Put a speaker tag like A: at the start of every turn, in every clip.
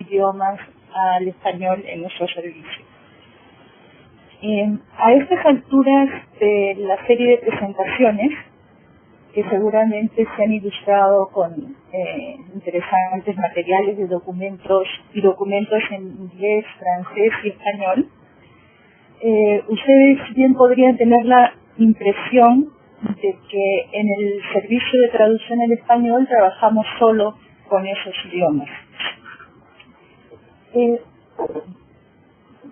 A: idiomas al español en nuestro servicio. A estas alturas de la serie de presentaciones, que seguramente se han ilustrado con interesantes materiales de documentos en inglés, francés y español, ustedes bien podrían tener la impresión de que en el servicio de traducción al español trabajamos solo con esos idiomas. Un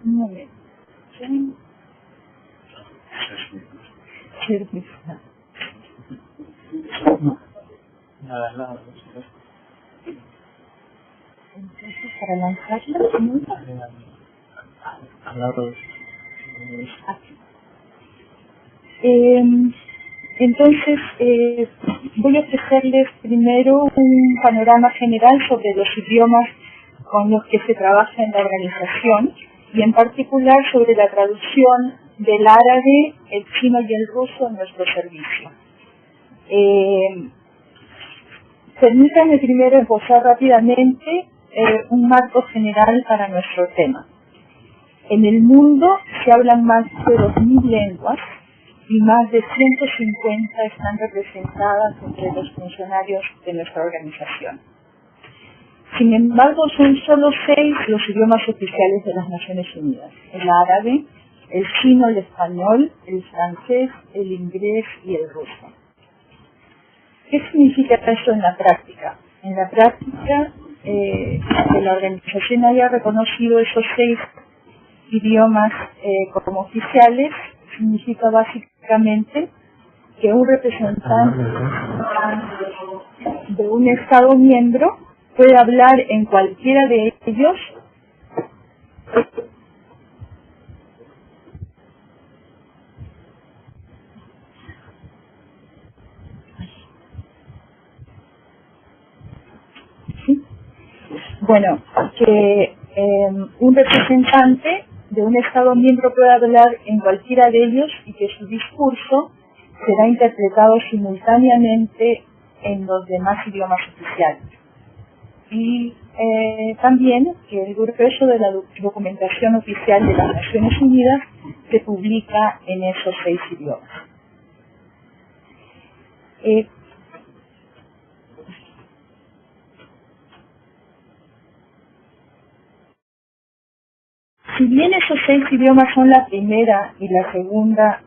A: momento.
B: Nada.
A: Entonces, para lanzarla, entonces, voy a ofrecerles primero un panorama general sobre los idiomas con los que se trabaja en la organización y en particular sobre la traducción del árabe, el chino y el ruso en nuestro servicio. Permítanme primero esbozar rápidamente un marco general para nuestro tema. En el mundo se hablan más de 2.000 lenguas y más de 150 están representadas entre los funcionarios de nuestra organización. Sin embargo, son solo 6 los idiomas oficiales de las Naciones Unidas: el árabe, el chino, el español, el francés, el inglés y el ruso. ¿Qué significa esto en la práctica? En la práctica, que la organización haya reconocido esos 6 idiomas como oficiales significa básicamente que un representante de un Estado miembro puede hablar en cualquiera de ellos que un representante de un Estado miembro puede hablar en cualquiera de ellos y que su discurso será interpretado simultáneamente en los demás idiomas oficiales. Y también que el grueso de la documentación oficial de las Naciones Unidas se publica en esos 6 idiomas. Si bien esos 6 idiomas son la primera y la segunda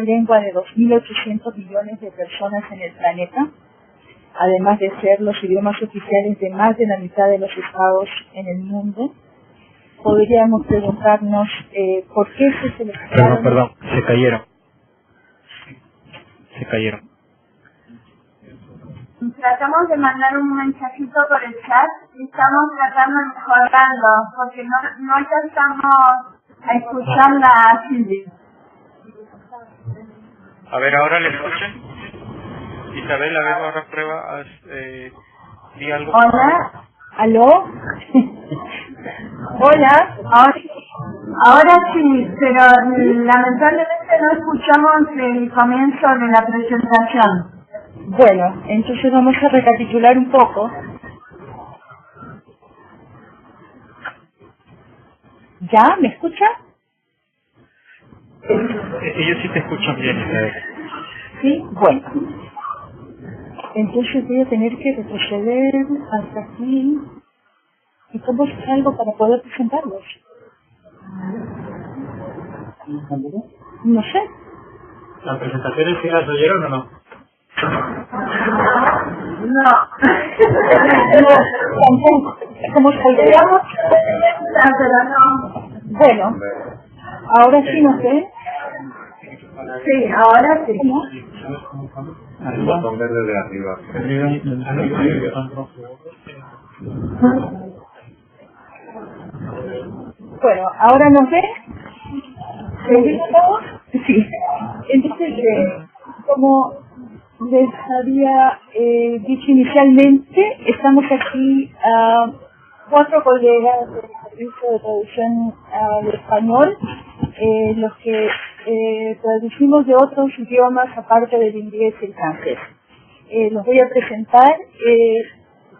A: lengua de 2.800 millones de personas en el planeta, además de ser los idiomas oficiales de más de la mitad de los estados en el mundo, podríamos preguntarnos por qué se seleccionaron...
B: Perdón, se cayeron.
C: Tratamos de mandar un mensajito por el chat y estamos tratando de mejorarlo porque no alcanzamos a escucharla a Silvia.
D: A ver, ¿ahora le escuchan? Isabel, a ver, ahora prueba, di algo.
A: Hola, ¿aló? Hola,
C: ahora sí, pero lamentablemente no escuchamos el comienzo de la presentación.
A: Bueno, entonces vamos a recapitular un poco. ¿Ya? ¿Me escucha?
D: Ellos sí te escuchan bien.
A: Sí, bueno. Entonces voy a tener que retroceder hasta aquí. ¿Y cómo salgo para poder presentarlos? No sé.
B: ¿Las presentaciones sí las oyeron o no?
C: No.
A: Tampoco. ¿Cómo saldríamos?
C: Pero no.
A: Bueno, ahora sí nos ven.
C: Sí, ahora sí.
A: ¿Cómo?
E: El botón verde de arriba.
A: Bueno, ¿ahora nos ven? ¿Sí? Sí. Entonces, como les había dicho inicialmente, estamos aquí 4 colegas del servicio de traducción al español, los que traducimos de otros idiomas aparte del inglés y el francés. Los voy a presentar.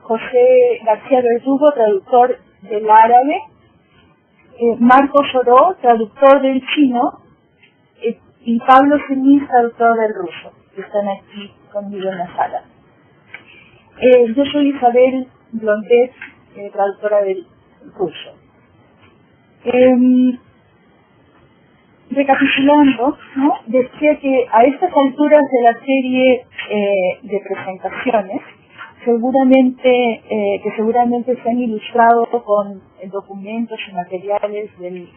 A: José García Verdugo, traductor del árabe, Marcos Oró, traductor del chino, y Pablo Ceniz, traductor del ruso, que están aquí conmigo en la sala. Yo soy Isabel Blondet, traductora del ruso. Recapitulando, ¿no? Decía que a estas alturas de la serie de presentaciones, seguramente se han ilustrado con documentos y materiales del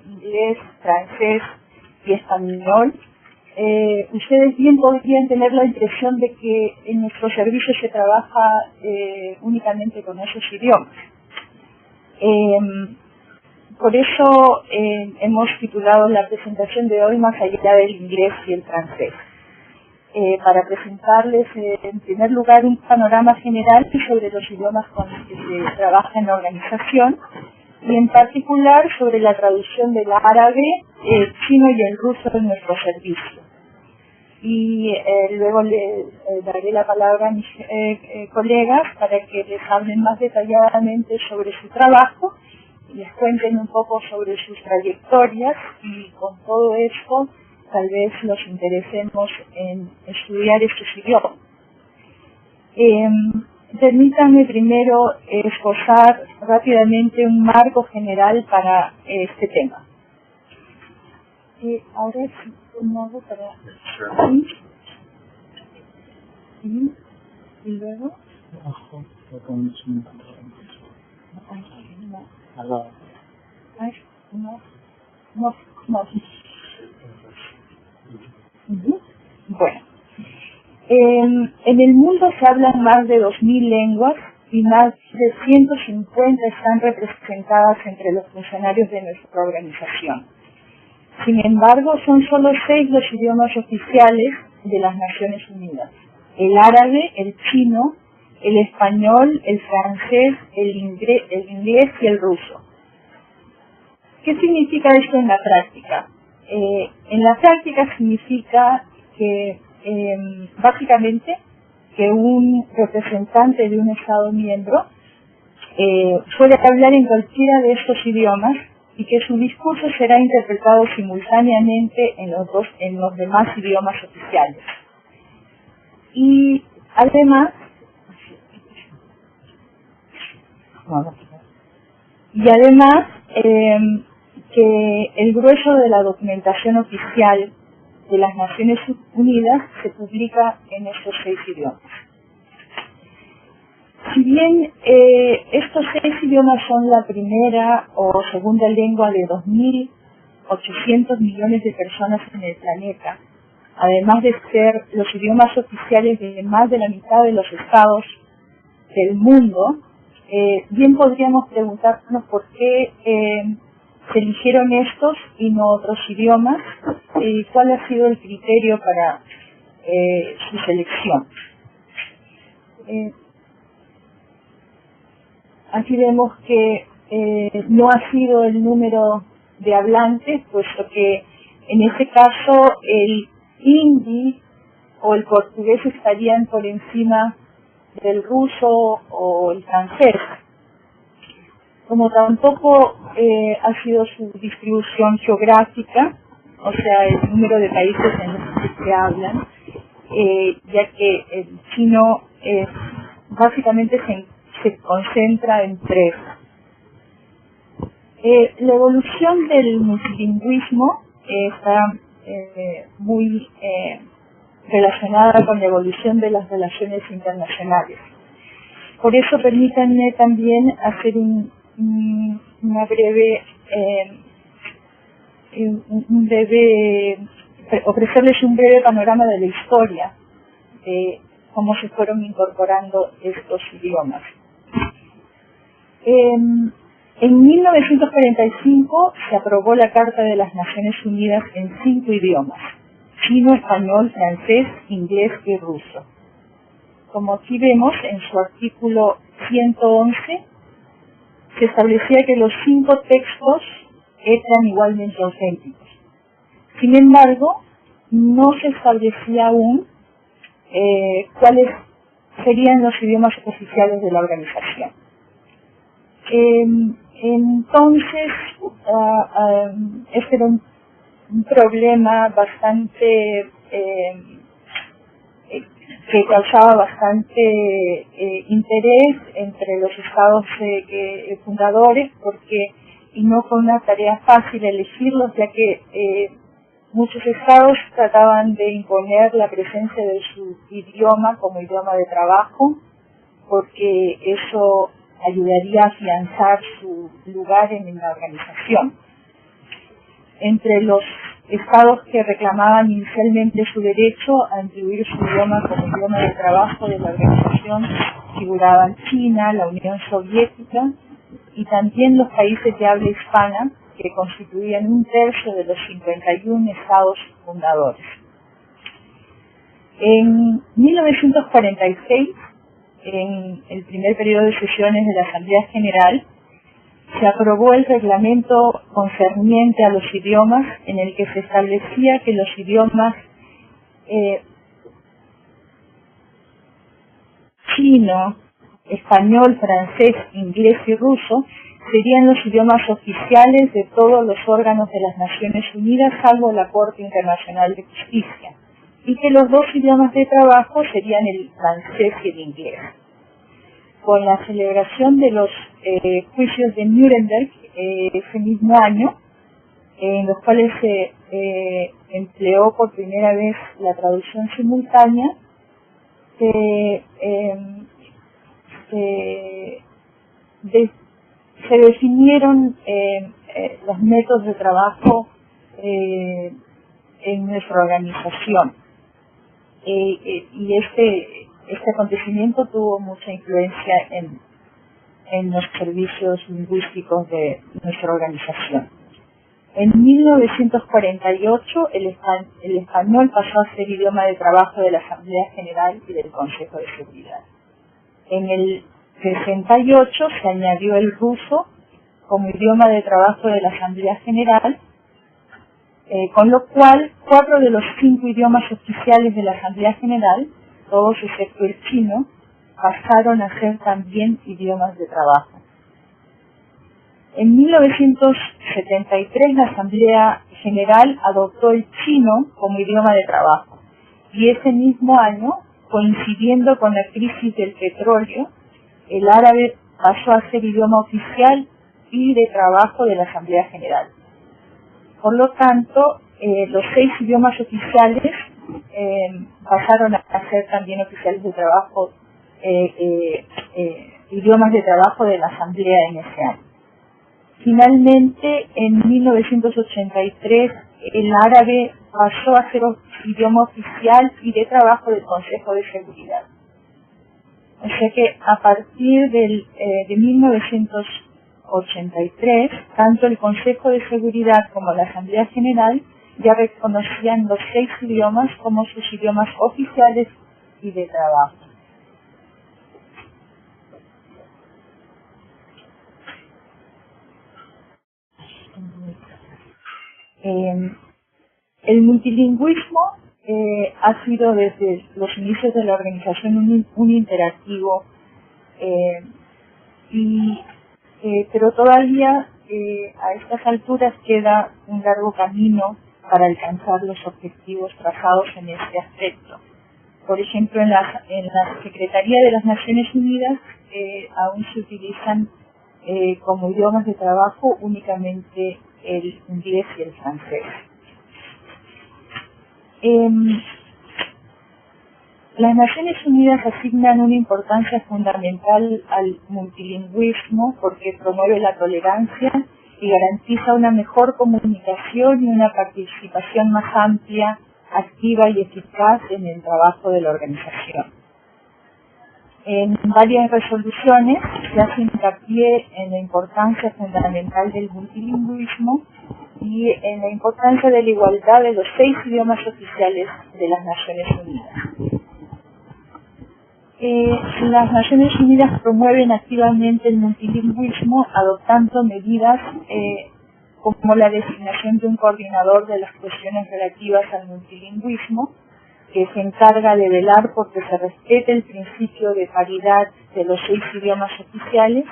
A: inglés, francés y español. Ustedes bien podrían tener la impresión de que en nuestro servicio se trabaja únicamente con esos idiomas. Por eso hemos titulado la presentación de hoy Más allá del inglés y el francés, para presentarles en primer lugar un panorama general sobre los idiomas con los que se trabaja en la organización y en particular sobre la traducción del árabe, el chino y el ruso en nuestro servicio. Y luego le daré la palabra a mis colegas para que les hablen más detalladamente sobre su trabajo, les cuenten un poco sobre sus trayectorias y con todo esto tal vez los interesemos en estudiar estos idiomas. Permítanme primero esbozar rápidamente un marco general para este tema. Ahora sí, ¿cómo hago para...? ¿Sí? ¿Y luego? Bueno, en el mundo se hablan más de 2.000 lenguas y más de 150 están representadas entre los funcionarios de nuestra organización. Sin embargo, son solo 6 los idiomas oficiales de las Naciones Unidas: el árabe, el chino, el español, el francés, el inglés y el ruso. ¿Qué significa esto en la práctica? En la práctica significa que básicamente que un representante de un Estado miembro puede hablar en cualquiera de estos idiomas y que su discurso será interpretado simultáneamente en los demás idiomas oficiales. Y además que el grueso de la documentación oficial de las Naciones Unidas se publica en estos 6 idiomas. Si bien estos 6 idiomas son la primera o segunda lengua de 2.800 millones de personas en el planeta, además de ser los idiomas oficiales de más de la mitad de los estados del mundo, bien podríamos preguntarnos por qué se eligieron estos y no otros idiomas y cuál ha sido el criterio para su selección. Aquí vemos que no ha sido el número de hablantes, puesto que en este caso el hindi o el portugués estarían por encima del ruso o el francés. Como tampoco ha sido su distribución geográfica, o sea, el número de países en los que se hablan, ya que el chino básicamente se concentra en 3. La evolución del multilingüismo está muy relacionada con la evolución de las relaciones internacionales. Por eso permítanme también hacer ofrecerles un breve panorama de la historia de cómo se fueron incorporando estos idiomas. En 1945 se aprobó la Carta de las Naciones Unidas en 5 idiomas: chino, español, francés, inglés y ruso. Como aquí vemos en su artículo 111, se establecía que los 5 textos eran igualmente auténticos. Sin embargo, no se establecía aún cuáles serían los idiomas oficiales de la organización. Entonces, este era un problema bastante que causaba bastante interés entre los estados fundadores, porque y no fue una tarea fácil elegirlos, ya que muchos estados trataban de imponer la presencia de su idioma como idioma de trabajo, porque eso ayudaría a afianzar su lugar en la organización. Entre los estados que reclamaban inicialmente su derecho a incluir su idioma como idioma de trabajo de la organización figuraban China, la Unión Soviética y también los países de habla hispana, que constituían 1/3 de los 51 estados fundadores. En 1946, en el primer periodo de sesiones de la Asamblea General, se aprobó el reglamento concerniente a los idiomas, en el que se establecía que los idiomas chino, español, francés, inglés y ruso serían los idiomas oficiales de todos los órganos de las Naciones Unidas, salvo la Corte Internacional de Justicia, y que los 2 idiomas de trabajo serían el francés y el inglés. Con la celebración de los juicios de Nuremberg ese mismo año, en los cuales se empleó por primera vez la traducción simultánea, se definieron los métodos de trabajo en nuestra organización. Y este acontecimiento tuvo mucha influencia en los servicios lingüísticos de nuestra organización. En 1948 el español pasó a ser idioma de trabajo de la Asamblea General y del Consejo de Seguridad. En el 68 se añadió el ruso como idioma de trabajo de la Asamblea General, con lo cual 4 de los 5 idiomas oficiales de la Asamblea General, todos excepto el chino, pasaron a ser también idiomas de trabajo. En 1973 la Asamblea General adoptó el chino como idioma de trabajo, y ese mismo año, coincidiendo con la crisis del petróleo, el árabe pasó a ser idioma oficial y de trabajo de la Asamblea General. Por lo tanto, los 6 idiomas oficiales pasaron a ser también oficiales de trabajo, idiomas de trabajo de la Asamblea en ese año. Finalmente, en 1983, el árabe pasó a ser idioma oficial y de trabajo del Consejo de Seguridad. O sea que a partir de 1983, tanto el Consejo de Seguridad como la Asamblea General ya reconocían los 6 idiomas como sus idiomas oficiales y de trabajo. El multilingüismo ha sido desde los inicios de la organización un interactivo, pero todavía a estas alturas queda un largo camino para alcanzar los objetivos trazados en este aspecto. Por ejemplo, en la Secretaría de las Naciones Unidas aún se utilizan como idiomas de trabajo únicamente el inglés y el francés. Las Naciones Unidas asignan una importancia fundamental al multilingüismo porque promueve la tolerancia y garantiza una mejor comunicación y una participación más amplia, activa y eficaz en el trabajo de la organización. En varias resoluciones se hace hincapié en la importancia fundamental del multilingüismo y en la importancia de la igualdad de los 6 idiomas oficiales de las Naciones Unidas. Las Naciones Unidas promueven activamente el multilingüismo adoptando medidas como la designación de un coordinador de las cuestiones relativas al multilingüismo, que se encarga de velar porque se respete el principio de paridad de los 6 idiomas oficiales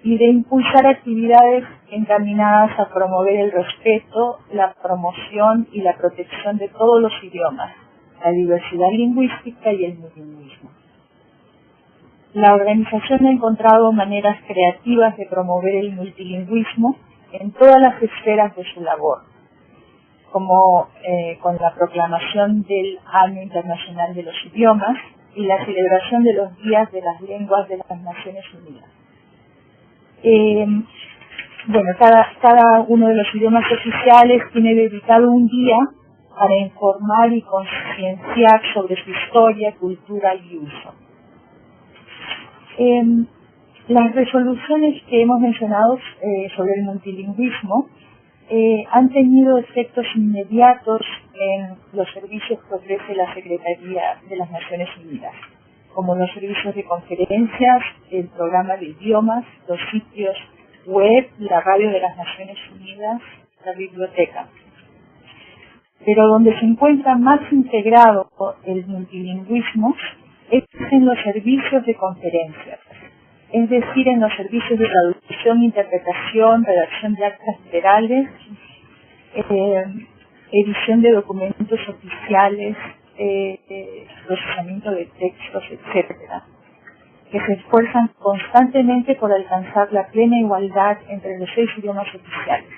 A: y de impulsar actividades encaminadas a promover el respeto, la promoción y la protección de todos los idiomas, la diversidad lingüística y el multilingüismo. La organización ha encontrado maneras creativas de promover el multilingüismo en todas las esferas de su labor, como con la proclamación del Año Internacional de los Idiomas y la celebración de los Días de las Lenguas de las Naciones Unidas. Cada uno de los idiomas oficiales tiene dedicado un día para informar y concienciar sobre su historia, cultura y uso. Las resoluciones que hemos mencionado sobre el multilingüismo han tenido efectos inmediatos en los servicios que ofrece la Secretaría de las Naciones Unidas, como los servicios de conferencias, el programa de idiomas, los sitios web, la radio de las Naciones Unidas, la biblioteca. Pero donde se encuentra más integrado el multilingüismo es en los servicios de conferencias, es decir, en los servicios de traducción, interpretación, redacción de actas federales, edición de documentos oficiales, procesamiento de textos, etcétera, que se esfuerzan constantemente por alcanzar la plena igualdad entre los 6 idiomas oficiales.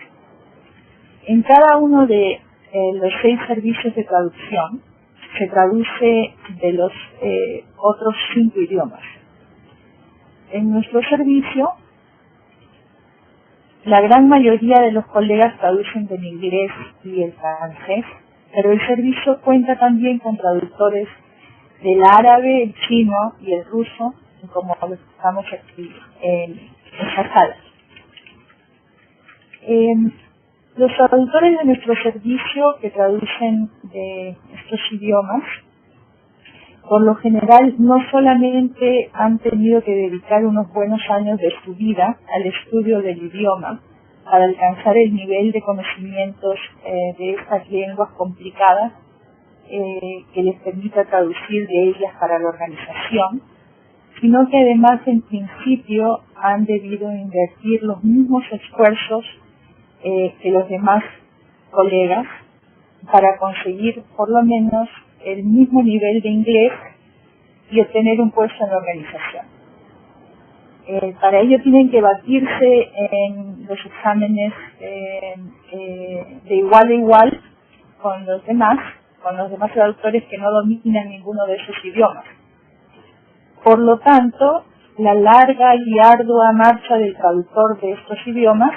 A: En cada uno de los 6 servicios de traducción se traduce de los otros 5 idiomas. En nuestro servicio, la gran mayoría de los colegas traducen del inglés y el francés, pero el servicio cuenta también con traductores del árabe, el chino y el ruso, como estamos aquí en esta sala. Los traductores de nuestro servicio que traducen de estos idiomas, por lo general no solamente han tenido que dedicar unos buenos años de su vida al estudio del idioma para alcanzar el nivel de conocimientos de estas lenguas complicadas que les permita traducir de ellas para la organización, sino que además en principio han debido invertir los mismos esfuerzos que los demás colegas para conseguir por lo menos el mismo nivel de inglés y obtener un puesto en la organización. Para ello tienen que batirse en los exámenes de igual a igual con los demás traductores que no dominan ninguno de esos idiomas. Por lo tanto, la larga y ardua marcha del traductor de estos idiomas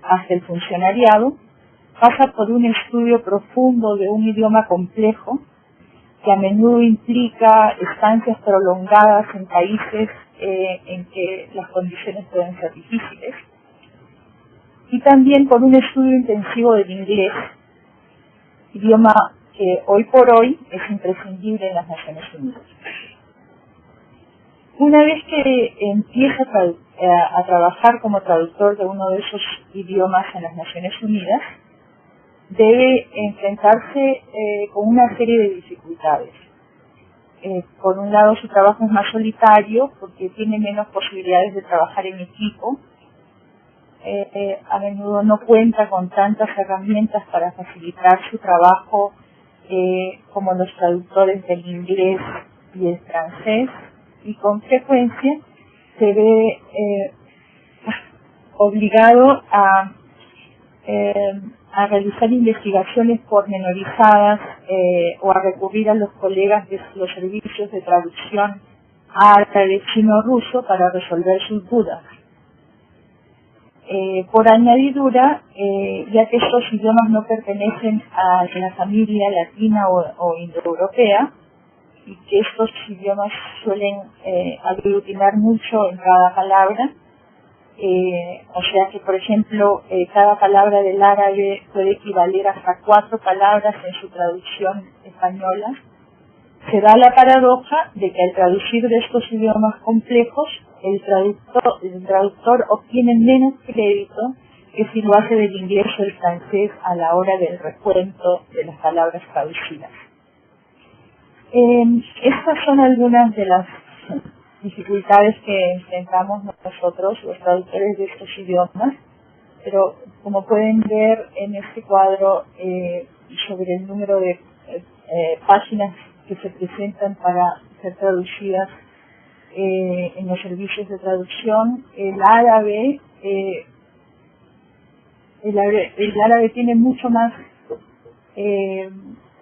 A: hasta el funcionariado pasa por un estudio profundo de un idioma complejo que a menudo implica estancias prolongadas en países en que las condiciones pueden ser difíciles, y también por un estudio intensivo del inglés, idioma que hoy por hoy es imprescindible en las Naciones Unidas. Una vez que empieza a trabajar como traductor de uno de esos idiomas en las Naciones Unidas, debe enfrentarse con una serie de dificultades. Por un lado, su trabajo es más solitario porque tiene menos posibilidades de trabajar en equipo. A menudo no cuenta con tantas herramientas para facilitar su trabajo como los traductores del inglés y el francés, y con frecuencia se ve obligado a realizar investigaciones pormenorizadas o a recurrir a los colegas de los servicios de traducción árabe, chino, ruso para resolver sus dudas. Por añadidura, ya que estos idiomas no pertenecen a la familia latina o indoeuropea, y que estos idiomas suelen aglutinar mucho en cada palabra, o sea que, por ejemplo, cada palabra del árabe puede equivaler hasta 4 palabras en su traducción española, se da la paradoja de que al traducir de estos idiomas complejos, el traductor obtiene menos crédito que si lo hace del inglés o el francés a la hora del recuento de las palabras traducidas. Estas son algunas de las dificultades que enfrentamos nosotros, los traductores de estos idiomas, pero como pueden ver en este cuadro sobre el número de páginas que se presentan para ser traducidas en los servicios de traducción, el árabe tiene mucho más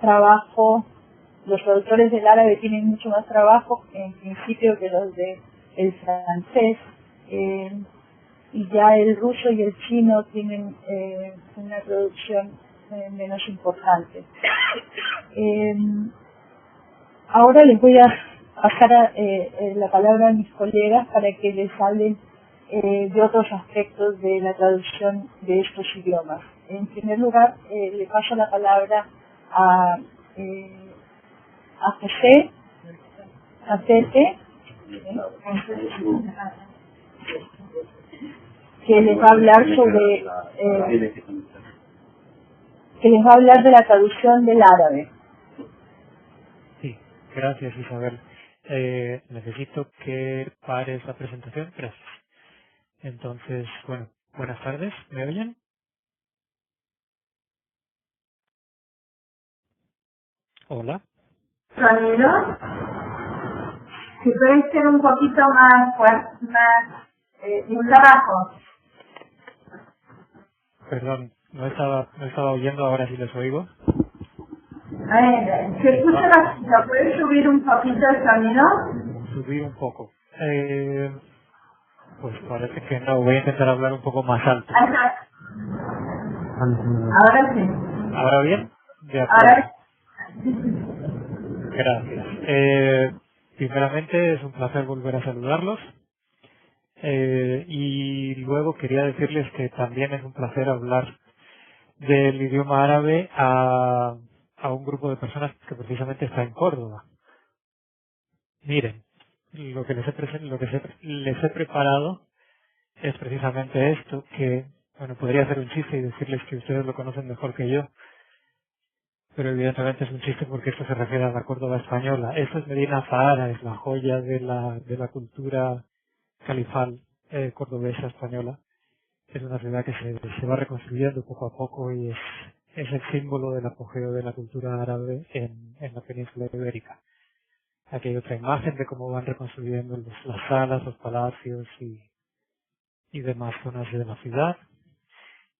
A: trabajo. Los traductores del árabe tienen mucho más trabajo en principio que los del francés, y ya el ruso y el chino tienen una traducción menos importante. Ahora les voy a pasar la palabra a mis colegas para que les hablen de otros aspectos de la traducción de estos idiomas. En primer lugar, le paso la palabra a José, a Pepe, que les va a hablar sobre de la traducción del árabe.
B: Sí, gracias Isabel. Necesito que pares la presentación. Gracias. Entonces, bueno, buenas tardes. ¿Me oyen? Hola.
C: ¿Sonido? Si puede ser un poquito más fuerte, más abajo.
B: Perdón, no estaba oyendo, ahora sí les oigo.
C: Se escucha bajito, ¿puedes subir un poquito el sonido?
B: Subir un poco. Pues parece que no, voy a intentar hablar un poco más alto.
C: Ajá. Ahora sí.
B: ¿Ahora bien? De acuerdo.
C: Ahora
B: Gracias. Primeramente es un placer volver a saludarlos. Y luego quería decirles que también es un placer hablar del idioma árabe a un grupo de personas que precisamente está en Córdoba. Miren, lo que les he preparado es precisamente esto, que, bueno, podría hacer un chiste y decirles que ustedes lo conocen mejor que yo, pero evidentemente es un chiste porque esto se refiere a la Córdoba española. Esto es Medina Zahara, es la joya de la cultura califal cordobesa española. Es una ciudad que se va reconstruyendo poco a poco y es el símbolo del apogeo de la cultura árabe en la península ibérica. Aquí hay otra imagen de cómo van reconstruyendo las salas, los palacios y demás zonas de la ciudad.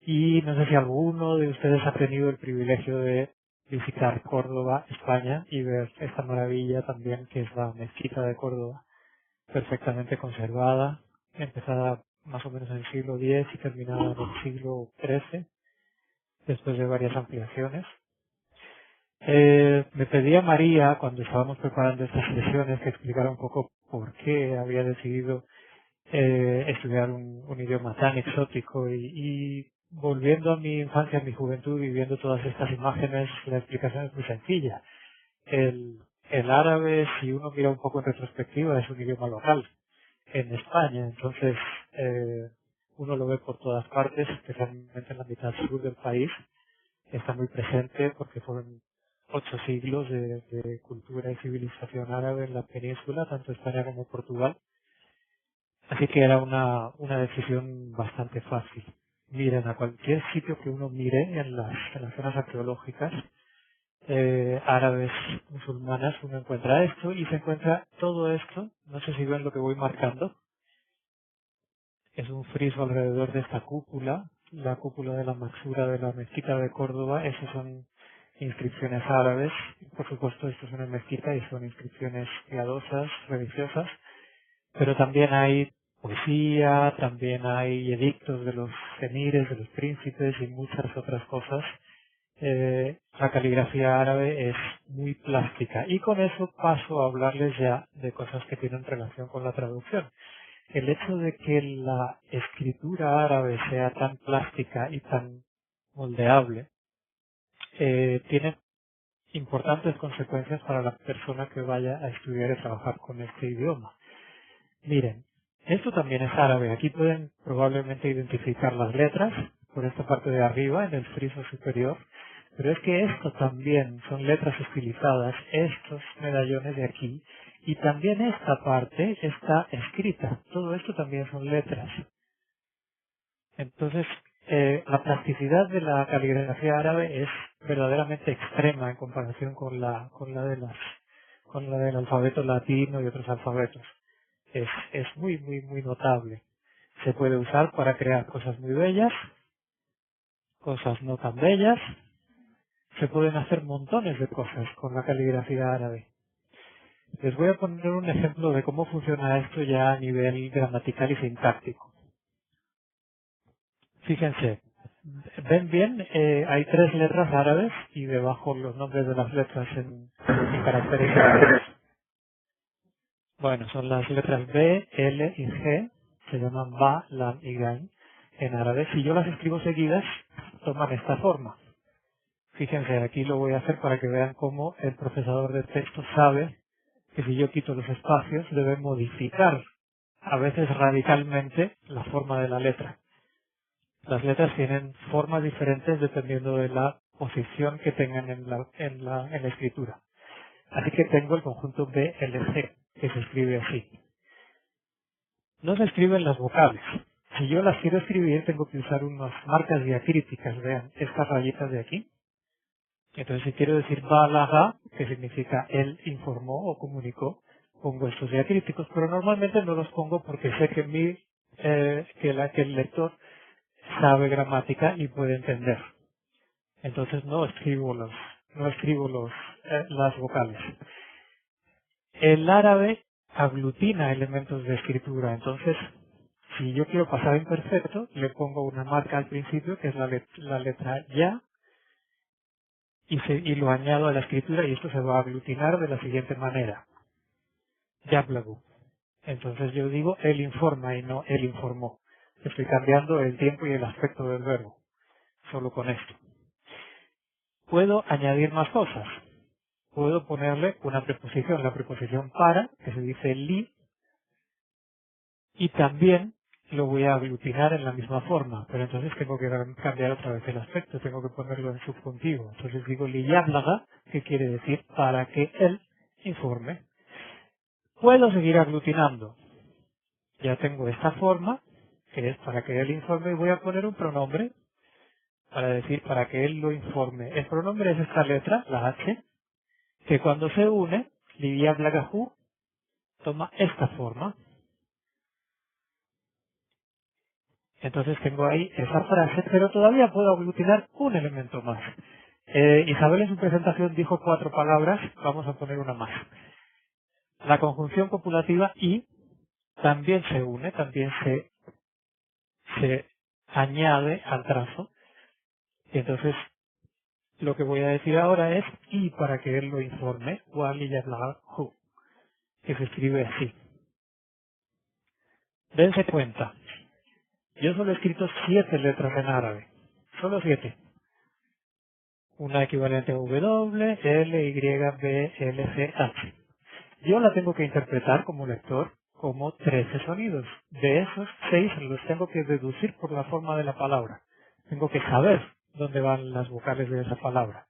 B: Y no sé si alguno de ustedes ha tenido el privilegio de visitar Córdoba, España, y ver esta maravilla también que es la mezquita de Córdoba, perfectamente conservada, empezada más o menos en el siglo X y terminada en el siglo XIII, después de varias ampliaciones. Me pedía María, cuando estábamos preparando estas sesiones, que explicara un poco por qué había decidido estudiar un idioma tan exótico y volviendo a mi infancia, a mi juventud, y viendo todas estas imágenes, la explicación es muy sencilla. El árabe, si uno mira un poco en retrospectiva, es un idioma local en España, entonces uno lo ve por todas partes, especialmente en la mitad sur del país. Está muy presente porque fueron 8 siglos de cultura y civilización árabe en la península, tanto España como Portugal. Así que era una decisión bastante fácil. Miren, a cualquier sitio que uno mire en las zonas arqueológicas árabes, musulmanas, uno encuentra esto y se encuentra todo esto. No sé si ven lo que voy marcando. Es un friso alrededor de esta cúpula, la cúpula de la Maxura de la mezquita de Córdoba. Esas son inscripciones árabes. Por supuesto, esto es una mezquita y son inscripciones piadosas, religiosas. Pero también hay poesía, también hay edictos de los emires, de los príncipes y muchas otras cosas. La caligrafía árabe es muy plástica y con eso paso a hablarles ya de cosas que tienen relación con la traducción. El hecho de que la escritura árabe sea tan plástica y tan moldeable tiene importantes consecuencias para la persona que vaya a estudiar y trabajar con este idioma. Miren, esto también es árabe. Aquí pueden probablemente identificar las letras por esta parte de arriba en el friso superior, pero es que esto también son letras estilizadas, estos medallones de aquí, y también esta parte está escrita. Todo esto también son letras. Entonces, la plasticidad de la caligrafía árabe es verdaderamente extrema en comparación con la del alfabeto latino y otros alfabetos. Es muy notable. Se puede usar para crear cosas muy bellas, cosas no tan bellas. Se pueden hacer montones de cosas con la caligrafía árabe. Les voy a poner un ejemplo de cómo funciona esto ya a nivel gramatical y sintáctico. Fíjense, ven bien, hay 3 letras árabes y debajo los nombres de las letras en caracteres árabes. Bueno, son las letras B, L y G, se llaman Ba, Lam y Gain en árabe. Si yo las escribo seguidas, toman esta forma. Fíjense, aquí lo voy a hacer para que vean cómo el procesador de texto sabe que si yo quito los espacios debe modificar a veces radicalmente la forma de la letra. Las letras tienen formas diferentes dependiendo de la posición que tengan en la escritura. Así que tengo el conjunto BLG, que se escribe así. No se escriben las vocales. Si yo las quiero escribir, tengo que usar unas marcas diacríticas. Vean, estas rayitas de aquí. Entonces, si quiero decir balagha, que significa él informó o comunicó, pongo estos diacríticos, pero normalmente no los pongo porque sé que el lector sabe gramática y puede entender. Entonces no escribo las vocales. El árabe aglutina elementos de escritura, entonces si yo quiero pasado imperfecto, le pongo una marca al principio que es la letra ya y lo añado a la escritura y esto se va a aglutinar de la siguiente manera. Yablagu. Entonces yo digo él informa y no él informó. Estoy cambiando el tiempo y el aspecto del verbo, solo con esto. Puedo añadir más cosas. Puedo ponerle una preposición, la preposición para, que se dice li, y también lo voy a aglutinar en la misma forma, pero entonces tengo que cambiar otra vez el aspecto, tengo que ponerlo en subjuntivo. Entonces digo li yablaga, que quiere decir para que él informe. Puedo seguir aglutinando. Ya tengo esta forma, que es para que él informe, y voy a poner un pronombre para decir para que él lo informe. El pronombre es esta letra, la H, que cuando se une, li yablagahu, toma esta forma. Entonces tengo ahí esa frase, pero todavía puedo aglutinar un elemento más. Isabel en su presentación dijo 4 palabras, vamos a poner una más. La conjunción copulativa y también se une, también se añade al trazo. Y entonces lo que voy a decir ahora es y para que él lo informe, wali yablahu, que se escribe así. Dense cuenta. Yo solo he escrito 7 letras en árabe. Solo 7. Una equivalente a W, L, Y, B, L, C, H. Yo la tengo que interpretar como lector como 13 sonidos. De esos 6 los tengo que deducir por la forma de la palabra. Tengo que saber dónde van las vocales de esa palabra.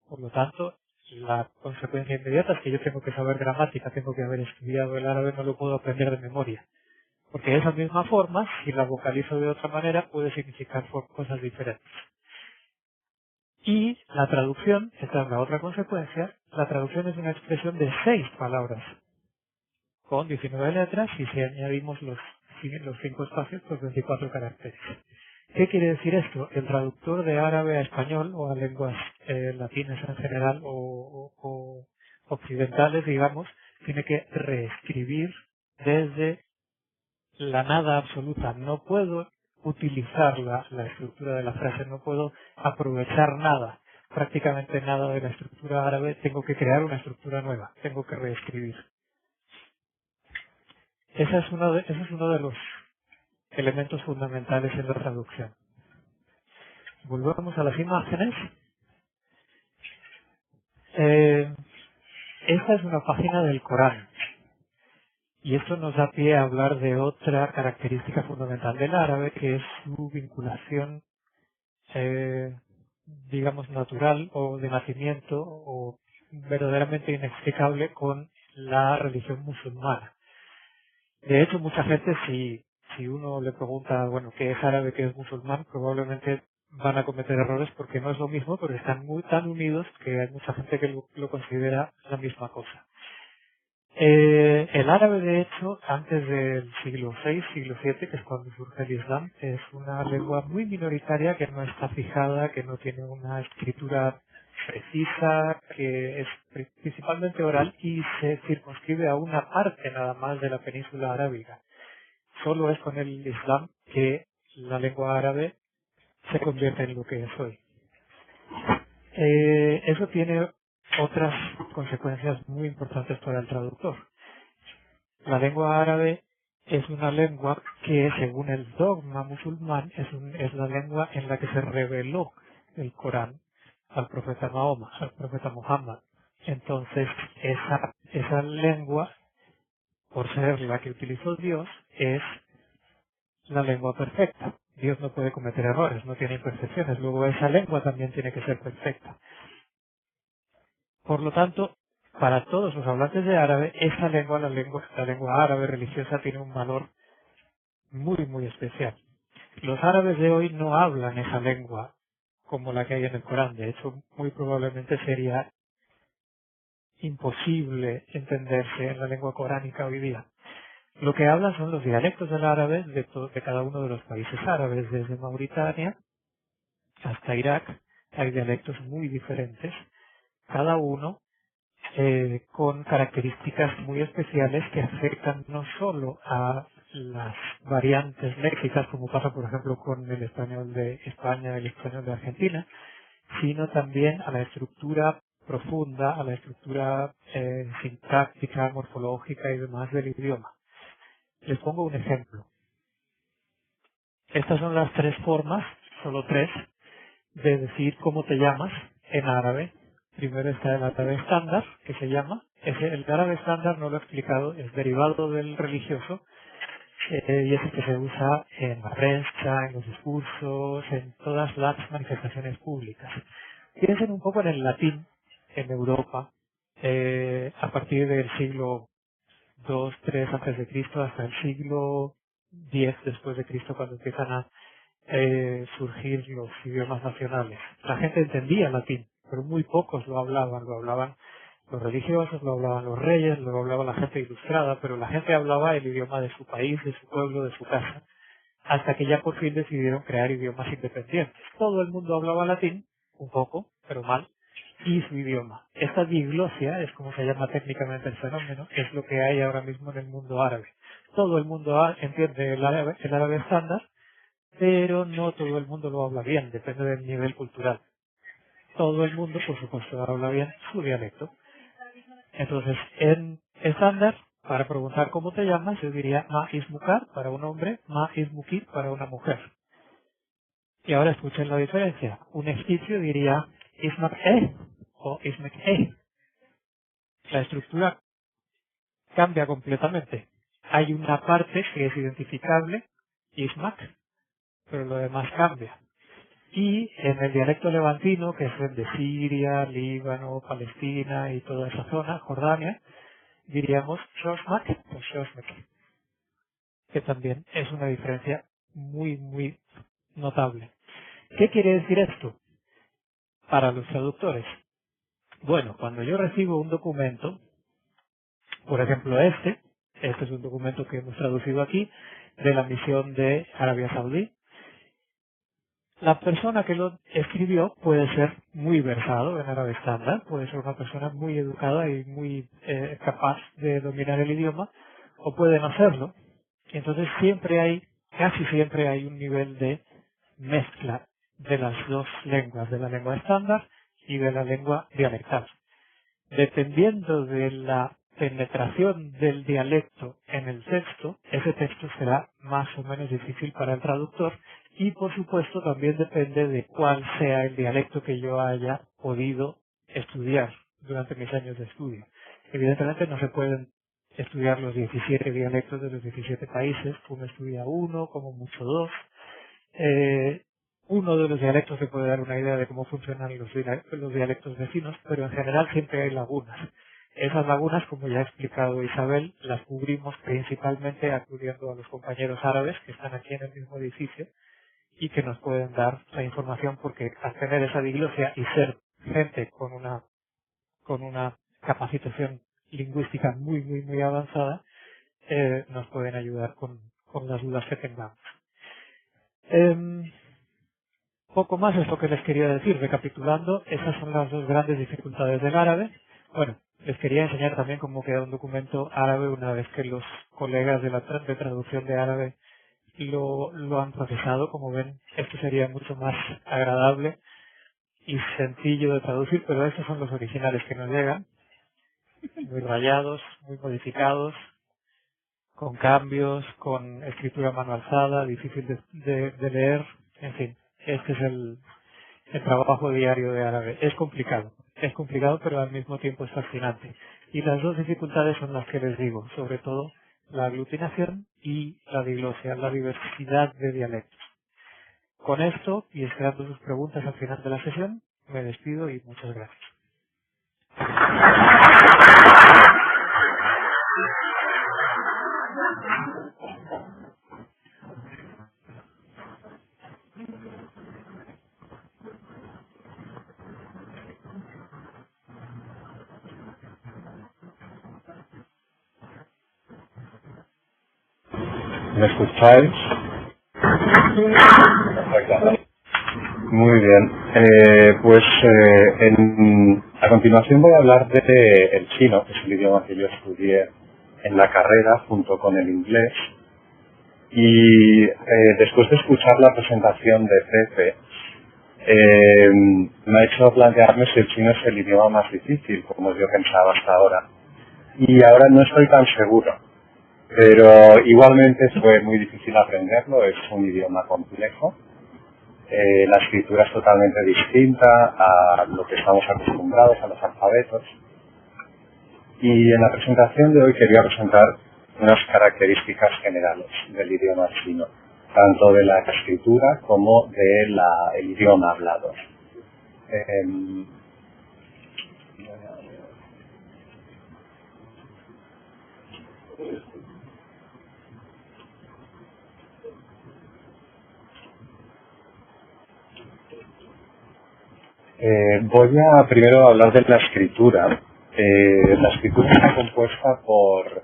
B: Por lo tanto, la consecuencia inmediata es que yo tengo que saber gramática, tengo que haber estudiado el árabe, no lo puedo aprender de memoria. Porque de esa misma forma, si la vocalizo de otra manera, puede significar cosas diferentes. Y la traducción, esta es la otra consecuencia, la traducción es una expresión de 6 palabras, con 19 letras, y si añadimos los 5 espacios, pues 24 caracteres. ¿Qué quiere decir esto? El traductor de árabe a español, o a lenguas latinas en general, o occidentales, digamos, tiene que reescribir desde la nada absoluta. No puedo utilizar la estructura de la frase, no puedo aprovechar nada, prácticamente nada de la estructura árabe, tengo que crear una estructura nueva, tengo que reescribir. Ese es uno de los elementos fundamentales en la traducción. Volvemos a las imágenes. Esta es una página del Corán. Y esto nos da pie a hablar de otra característica fundamental del árabe, que es su vinculación digamos, natural o de nacimiento o verdaderamente inexplicable con la religión musulmana. De hecho, mucha gente, si uno le pregunta, bueno, qué es árabe, qué es musulmán, probablemente van a cometer errores porque no es lo mismo, pero están tan unidos que hay mucha gente que lo considera la misma cosa. El árabe, de hecho, antes del siglo VI, siglo VII, que es cuando surge el Islam, es una lengua muy minoritaria que no está fijada, que no tiene una escritura precisa, que es principalmente oral y se circunscribe a una parte nada más de la península arábiga. Solo es con el Islam que la lengua árabe se convierte en lo que es hoy. Eso tiene otras consecuencias muy importantes para el traductor. La lengua árabe es una lengua que, según el dogma musulmán, es la lengua en la que se reveló el Corán al profeta Mahoma, al profeta Muhammad. Entonces, esa lengua, por ser la que utilizó Dios, es la lengua perfecta. Dios no puede cometer errores, no tiene imperfecciones. Luego esa lengua también tiene que ser perfecta. Por lo tanto, para todos los hablantes de árabe, esa lengua, la lengua árabe religiosa, tiene un valor muy, muy especial. Los árabes de hoy no hablan esa lengua como la que hay en el Corán. De hecho, muy probablemente sería imposible entenderse en la lengua coránica hoy día. Lo que hablan son los dialectos del árabe de cada uno de los países árabes. Desde Mauritania hasta Irak hay dialectos muy diferentes, cada uno con características muy especiales que afectan no solo a las variantes léxicas, como pasa por ejemplo con el español de España, el español de Argentina, sino también a la estructura profunda, a la estructura sintáctica, morfológica y demás del idioma. Les pongo un ejemplo. Estas son las tres formas, solo tres, de decir cómo te llamas en árabe. Primero está el árabe estándar, que se llama. El árabe estándar, no lo he explicado, es derivado del religioso y es el que se usa en la prensa, en los discursos, en todas las manifestaciones públicas. Piensen un poco en el latín en Europa a partir del siglo II, III antes de Cristo hasta el siglo X después de Cristo, cuando empiezan a surgir los idiomas nacionales. La gente entendía latín, pero muy pocos lo hablaban los religiosos, lo hablaban los reyes, lo hablaba la gente ilustrada, pero la gente hablaba el idioma de su país, de su pueblo, de su casa, hasta que ya por fin decidieron crear idiomas independientes. Todo el mundo hablaba latín, un poco, pero mal, y su idioma. Esta diglosia, es como se llama técnicamente el fenómeno, es lo que hay ahora mismo en el mundo árabe. Todo el mundo entiende el árabe estándar, pero no todo el mundo lo habla bien, depende del nivel cultural. Todo el mundo, por supuesto, habla bien su dialecto. Entonces, en estándar, para preguntar cómo te llamas, yo diría Ma Ismukar para un hombre, Ma Ismukir para una mujer. Y ahora escuchen la diferencia. Un egipcio diría Ismak o Ismek La estructura cambia completamente. Hay una parte que es identificable, Ismak, pero lo demás cambia. Y en el dialecto levantino, que es el de Siria, Líbano, Palestina y toda esa zona, Jordania, diríamos Shoshmak o Shoshmek, que también es una diferencia muy, muy notable. ¿Qué quiere decir esto para los traductores? Bueno, cuando yo recibo un documento, por ejemplo este es un documento que hemos traducido aquí, de la misión de Arabia Saudí, la persona que lo escribió puede ser muy versado en árabe estándar, puede ser una persona muy educada y muy capaz de dominar el idioma, o puede no serlo. Y entonces casi siempre hay un nivel de mezcla de las dos lenguas, de la lengua estándar y de la lengua dialectal. Dependiendo de la penetración del dialecto en el texto, ese texto será más o menos difícil para el traductor y por supuesto también depende de cuál sea el dialecto que yo haya podido estudiar durante mis años de estudio. Evidentemente no se pueden estudiar los 17 dialectos de los 17 países, uno estudia uno, como mucho dos, uno de los dialectos se puede dar una idea de cómo funcionan los dialectos vecinos, pero en general siempre hay lagunas. Esas lagunas, como ya ha explicado Isabel, las cubrimos principalmente acudiendo a los compañeros árabes que están aquí en el mismo edificio y que nos pueden dar la información, porque al tener esa diglosia y ser gente con una capacitación lingüística muy avanzada, nos pueden ayudar con las dudas que tengamos. Poco más es lo que les quería decir. Recapitulando, esas son las dos grandes dificultades del árabe. Bueno, les quería enseñar también cómo queda un documento árabe una vez que los colegas de traducción de árabe lo han procesado. Como ven, esto sería mucho más agradable y sencillo de traducir, pero estos son los originales que nos llegan, muy rayados, muy modificados, con cambios, con escritura a mano alzada, difícil de leer, en fin. Este es el trabajo diario de árabe. Es complicado, pero al mismo tiempo es fascinante. Y las dos dificultades son las que les digo, sobre todo la aglutinación y la diglosia, la diversidad de dialectos. Con esto, y esperando sus preguntas al final de la sesión, me despido y muchas gracias.
E: ¿Me escucháis? Muy bien. A continuación voy a hablar del chino, que es el idioma que yo estudié en la carrera junto con el inglés. Y después de escuchar la presentación de Pepe, me ha hecho plantearme si el chino es el idioma más difícil, como yo pensaba hasta ahora. Y ahora no estoy tan seguro. Pero igualmente fue muy difícil aprenderlo, es un idioma complejo. La escritura es totalmente distinta a lo que estamos acostumbrados, a los alfabetos. Y en la presentación de hoy quería presentar unas características generales del idioma chino, tanto de la escritura como del idioma hablado. Voy a primero hablar de la escritura. La escritura está compuesta por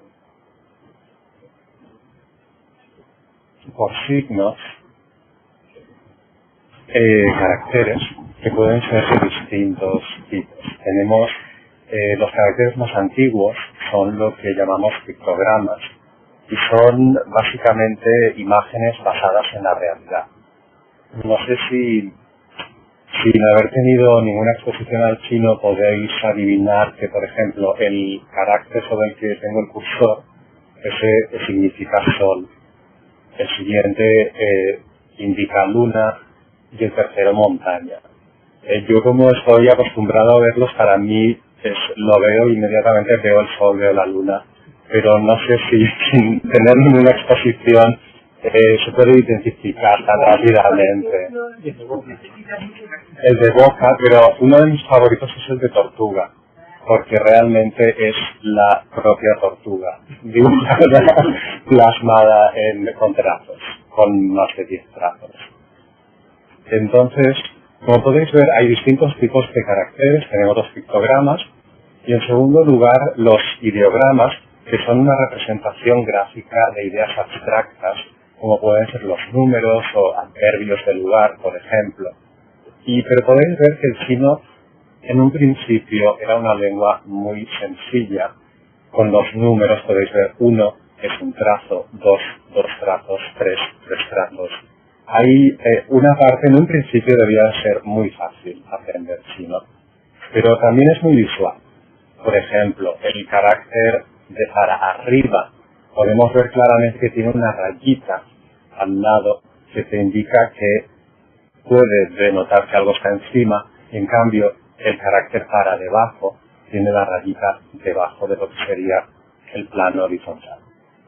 E: signos, caracteres que pueden ser de distintos tipos. Tenemos los caracteres más antiguos, son lo que llamamos pictogramas, y son básicamente imágenes basadas en la realidad. No sé si sin haber tenido ninguna exposición al chino podéis adivinar que, por ejemplo, el carácter sobre el que tengo el cursor, ese significa sol. El siguiente indica luna y el tercero montaña. Yo, como estoy acostumbrado a verlos, para mí lo veo inmediatamente, veo el sol, veo la luna, pero no sé si sin tener ninguna exposición se puede identificar tan rápidamente. El de boca, pero uno de mis favoritos es el de tortuga, porque realmente es la propia tortuga, dibujada, plasmada con trazos, con más de 10 trazos. Entonces, como podéis ver, hay distintos tipos de caracteres. Tenemos los pictogramas y, en segundo lugar, los ideogramas, que son una representación gráfica de ideas abstractas, como pueden ser los números o adverbios del lugar, por ejemplo. Pero podéis ver que el chino en un principio era una lengua muy sencilla. Con los números podéis ver 1 es un trazo, 2 trazos, 3 trazos. Hay una parte, en un principio debía ser muy fácil aprender chino, pero también es muy visual. Por ejemplo, el carácter de para arriba, podemos ver claramente que tiene una rayita al lado que te indica que puede denotar que algo está encima, y en cambio el carácter para debajo tiene la rayita debajo de lo que sería el plano horizontal.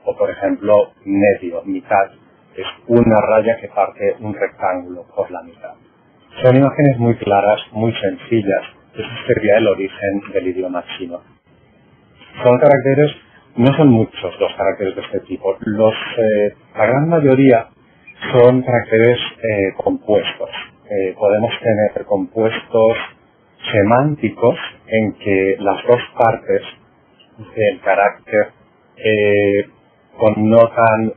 E: O por ejemplo, medio, mitad, Es una raya que parte un rectángulo por la mitad. Son imágenes muy claras, muy sencillas. Eso sería el origen del idioma chino. Son caracteres, no son muchos los caracteres de este tipo. La gran mayoría son caracteres compuestos. Podemos tener compuestos semánticos en que las dos partes del carácter connotan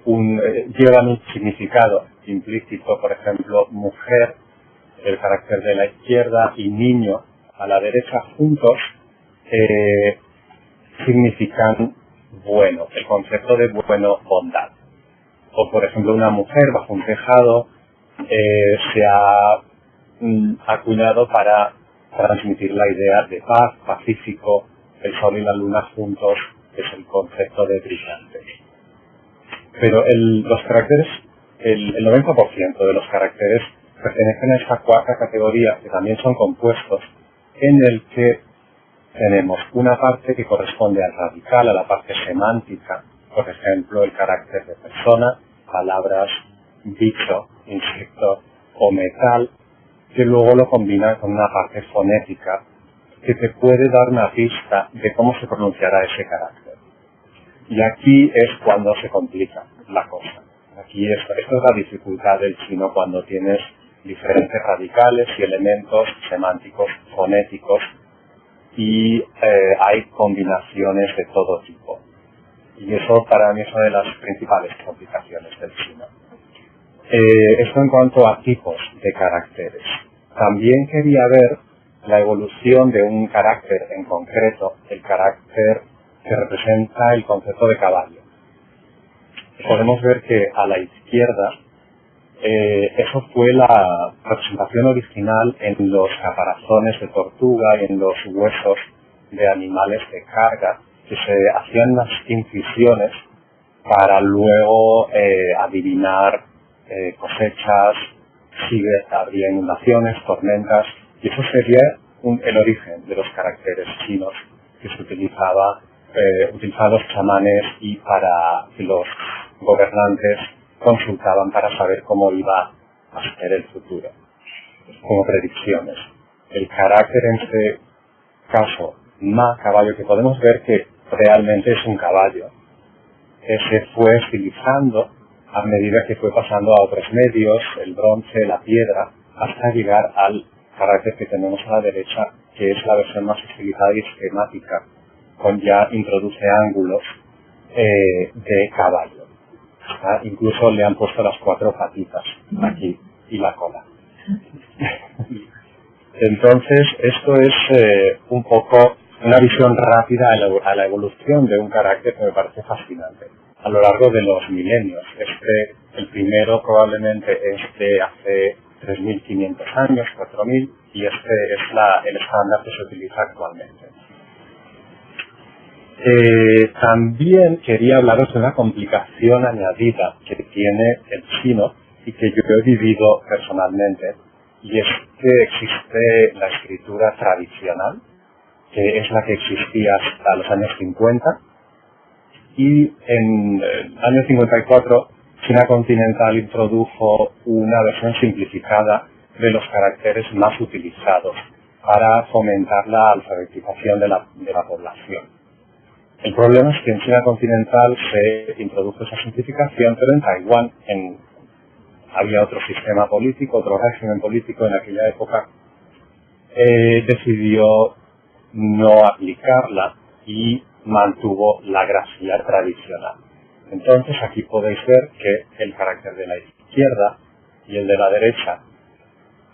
E: llevan un significado implícito. Por ejemplo, mujer, el carácter de la izquierda, y niño a la derecha, juntos significan bueno, el concepto de bueno, bondad. O por ejemplo, una mujer bajo un tejado se ha acuñado para transmitir la idea de paz, pacífico. El sol y la luna juntos es el concepto de brillante. Pero los caracteres, el 90% de los caracteres pertenecen a esta cuarta categoría, que también son compuestos, en el que tenemos una parte que corresponde al radical, a la parte semántica, por ejemplo, el carácter de persona, palabras, bicho, insecto o metal, que luego lo combina con una parte fonética que te puede dar una pista de cómo se pronunciará ese carácter. Y aquí es cuando se complica la cosa. Aquí esto es la dificultad del chino, cuando tienes diferentes radicales y elementos semánticos, fonéticos, y hay combinaciones de todo tipo. Y eso para mí es una de las principales complicaciones del chino. Esto en cuanto a tipos de caracteres. También quería ver la evolución de un carácter en concreto, el carácter que representa el concepto de caballo. Podemos ver que a la izquierda eso fue la representación original en los caparazones de tortuga y en los huesos de animales de carga, que se hacían unas incisiones para luego adivinar cosechas, si habría inundaciones, tormentas, y eso sería el origen de los caracteres chinos que se utilizaban los chamanes y para que los gobernantes consultaban para saber cómo iba a ser el futuro, como predicciones. El carácter en este caso, ma, caballo, que podemos ver que realmente es un caballo, se fue estilizando a medida que fue pasando a otros medios, el bronce, la piedra, hasta llegar al carácter que tenemos a la derecha, que es la versión más estilizada y esquemática, con ya introduce ángulos de caballo. Incluso le han puesto las 4 patitas aquí y la cola. Entonces, esto es un poco una visión rápida a la evolución de un carácter que me parece fascinante a lo largo de los milenios. El primero probablemente es de hace 3.500 años, 4.000, y este es el estándar que se utiliza actualmente. También quería hablaros de una complicación añadida que tiene el chino y que yo he vivido personalmente, y es que existe la escritura tradicional, que es la que existía hasta los años 50, y en el año 54 China continental introdujo una versión simplificada de los caracteres más utilizados para fomentar la alfabetización de la población. El problema es que en China continental se introdujo esa simplificación, pero en Taiwán había otro sistema político, otro régimen político en aquella época, decidió no aplicarla y mantuvo la grafía tradicional. Entonces aquí podéis ver que el carácter de la izquierda y el de la derecha,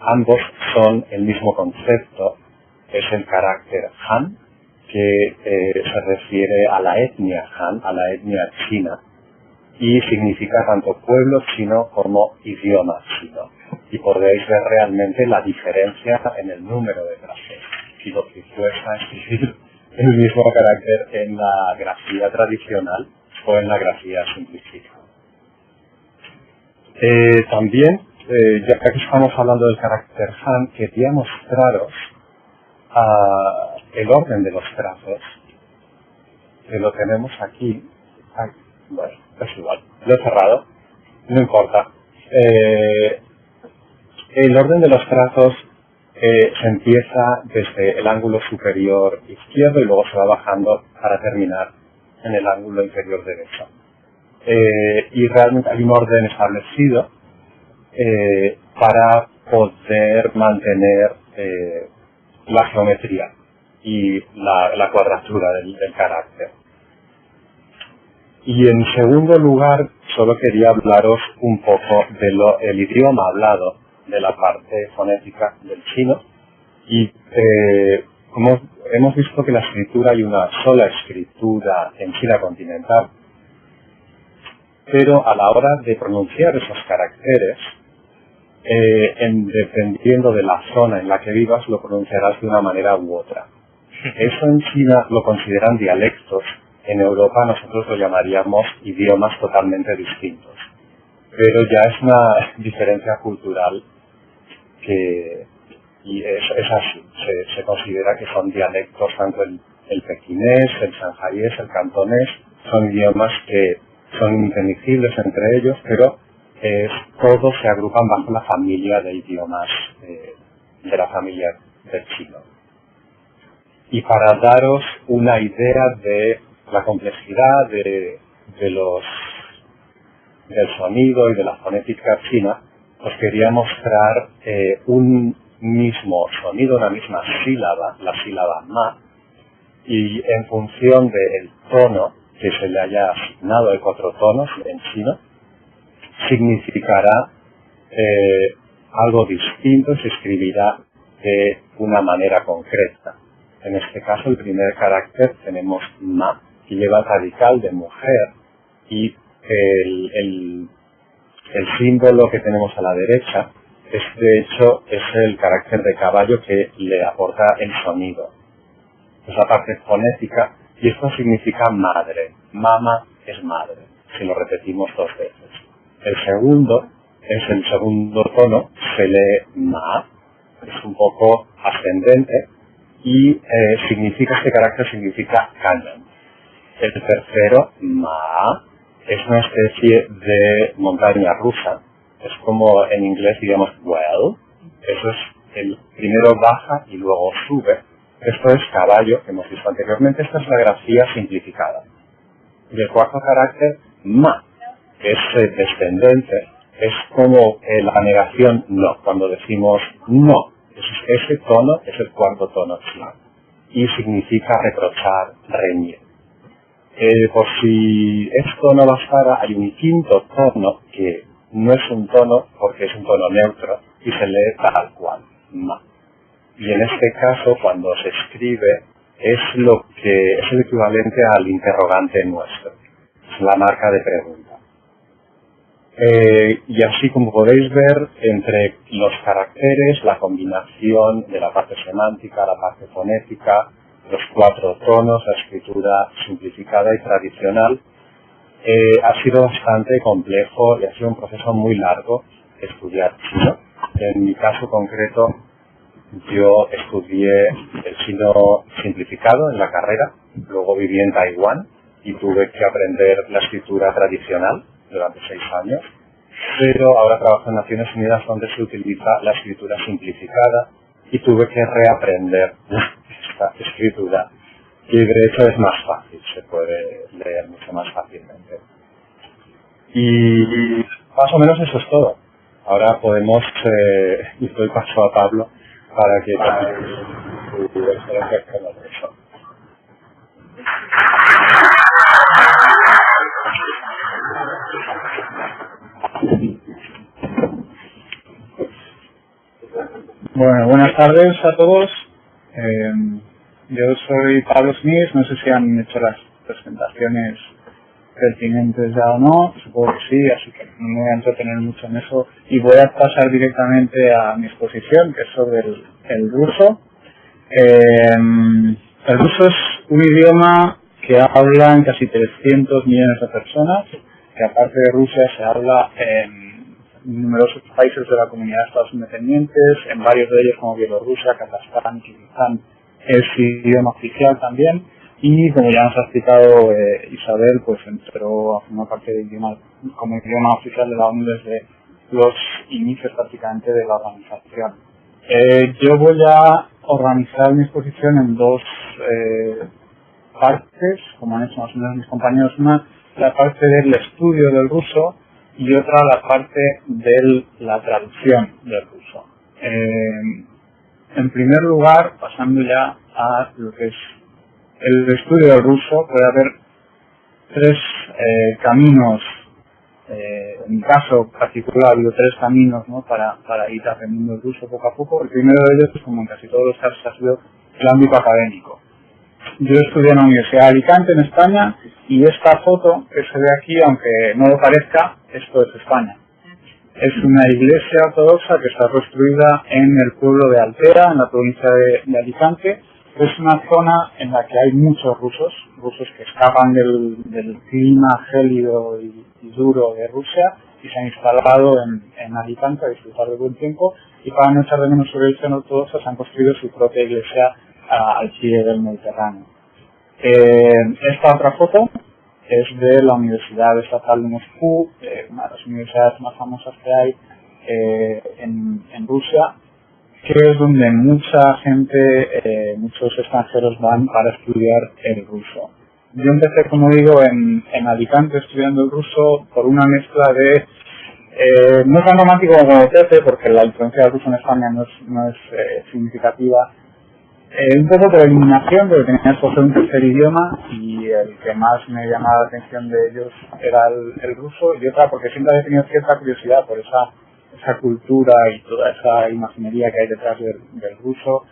E: ambos son el mismo concepto, es el carácter Han, que se refiere a la etnia Han, a la etnia china, y significa tanto pueblo chino como idioma chino. Y podéis ver realmente la diferencia en el número de frases y lo que cuesta escribir el mismo carácter en la grafía tradicional o en la grafía simplificada. También, ya que estamos hablando del carácter Han, quería mostraros el orden de los trazos, que lo tenemos aquí. Bueno, es igual, lo he cerrado. no importa. El orden de los trazos se empieza desde el ángulo superior izquierdo y luego se va bajando para terminar en el ángulo inferior derecho. Y realmente hay un orden establecido para poder mantener la geometría y la cuadratura del carácter. Y en segundo lugar, solo quería hablaros un poco del idioma hablado, de la parte fonética del chino. Y como hemos visto que la escritura, hay una sola escritura en China continental, pero a la hora de pronunciar esos caracteres, dependiendo de la zona en la que vivas, lo pronunciarás de una manera u otra. Eso en China lo consideran dialectos. En Europa nosotros lo llamaríamos idiomas totalmente distintos. Pero ya es una diferencia cultural y es así. Se considera que son dialectos, tanto el pequinés, el shanghaiés, el cantonés, son idiomas que son inteligibles entre ellos, pero todos se agrupan bajo la familia de idiomas de la familia del chino. Y para daros una idea de la complejidad del sonido y de la fonética china, os quería mostrar un mismo sonido, una misma sílaba, la sílaba ma, y en función del tono que se le haya asignado, hay 4 tonos en chino, significará algo distinto, se escribirá de una manera concreta. En este caso, el primer carácter tenemos ma, que lleva el radical de mujer, y el símbolo que tenemos a la derecha de hecho es el carácter de caballo que le aporta el sonido. Es la parte fonética, y esto significa madre. Mama es madre, si lo repetimos 2 veces. El segundo es el segundo tono, se lee ma, es un poco ascendente, y este carácter significa cañón. El tercero, ma, es una especie de montaña rusa. Es como en inglés digamos well. Eso es, el primero baja y luego sube. Esto es caballo, que hemos visto anteriormente. Esta es la grafía simplificada. Y el cuarto carácter, ma, es descendente. Es como la negación no. Cuando decimos no, ese tono es el cuarto tono chino. Y significa reprochar, reñir. Por si esto no bastara, hay un quinto tono que no es un tono porque es un tono neutro y se lee tal cual, ma. Y en este caso, cuando se escribe, es el equivalente al interrogante nuestro. Es la marca de pregunta. Y así como podéis ver, entre los caracteres, la combinación de la parte semántica, la parte fonética, los 4 tonos, la escritura simplificada y tradicional, ha sido bastante complejo y ha sido un proceso muy largo estudiar chino. En mi caso concreto, yo estudié el chino simplificado en la carrera, luego viví en Taiwán y tuve que aprender la escritura tradicional durante 6 años, pero ahora trabajo en Naciones Unidas donde se utiliza la escritura simplificada y tuve que reaprender esta escritura, y de hecho es más fácil, se puede leer mucho más fácilmente. Y más o menos eso es todo. Ahora podemos, y doy paso a Pablo para que tu experiencia con eso.
F: Bueno, buenas tardes a todos. Yo soy Pablo Smith, no sé si han hecho las presentaciones pertinentes ya o no, supongo que sí, así que no me voy a entretener mucho en eso y voy a pasar directamente a mi exposición, que es sobre el ruso. El ruso es un idioma que hablan casi 300 millones de personas, que aparte de Rusia se habla en numerosos países de la comunidad de Estados independientes, en varios de ellos como Bielorrusia, Kazajstán, Kirguistán, es idioma oficial también, y como ya nos ha explicado Isabel, pues entró a formar parte del idioma como idioma oficial de la ONU desde los inicios prácticamente de la organización. Yo voy a organizar mi exposición en dos partes, como han hecho más o menos mis compañeros. Una, la parte del estudio del ruso, y otra, la parte de la traducción del ruso. En primer lugar, pasando ya a lo que es el estudio del ruso, puede haber tres caminos. En mi caso particular, ha habido tres caminos, ¿no?, para ir aprendiendo el ruso poco a poco. El primero de ellos, como en casi todos los casos, ha sido el ámbito académico. Yo estudié en la Universidad de Alicante, en España, y esta foto que se ve aquí, aunque no lo parezca, esto es España. Es una iglesia ortodoxa que está construida en el pueblo de Altera, en la provincia de Alicante. Es una zona en la que hay muchos rusos que escapan del clima gélido y duro de Rusia y se han instalado en Alicante a disfrutar de buen tiempo, y para no echar de menos su religión ortodoxa se han construido su propia iglesia al pie del Mediterráneo. Esta otra foto es de la Universidad Estatal de Moscú, una de las universidades más famosas que hay en Rusia, que es donde mucha gente, muchos extranjeros van para estudiar el ruso. Yo empecé, como digo, en Alicante estudiando el ruso por una mezcla de, no tan romántico como Pepe, porque la influencia del ruso en España no es significativa, un poco por eliminación, porque tenía que escoger un tercer idioma y el que más me llamaba la atención de ellos era el ruso, y otra porque siempre había tenido cierta curiosidad por esa cultura y toda esa imaginería que hay detrás del ruso,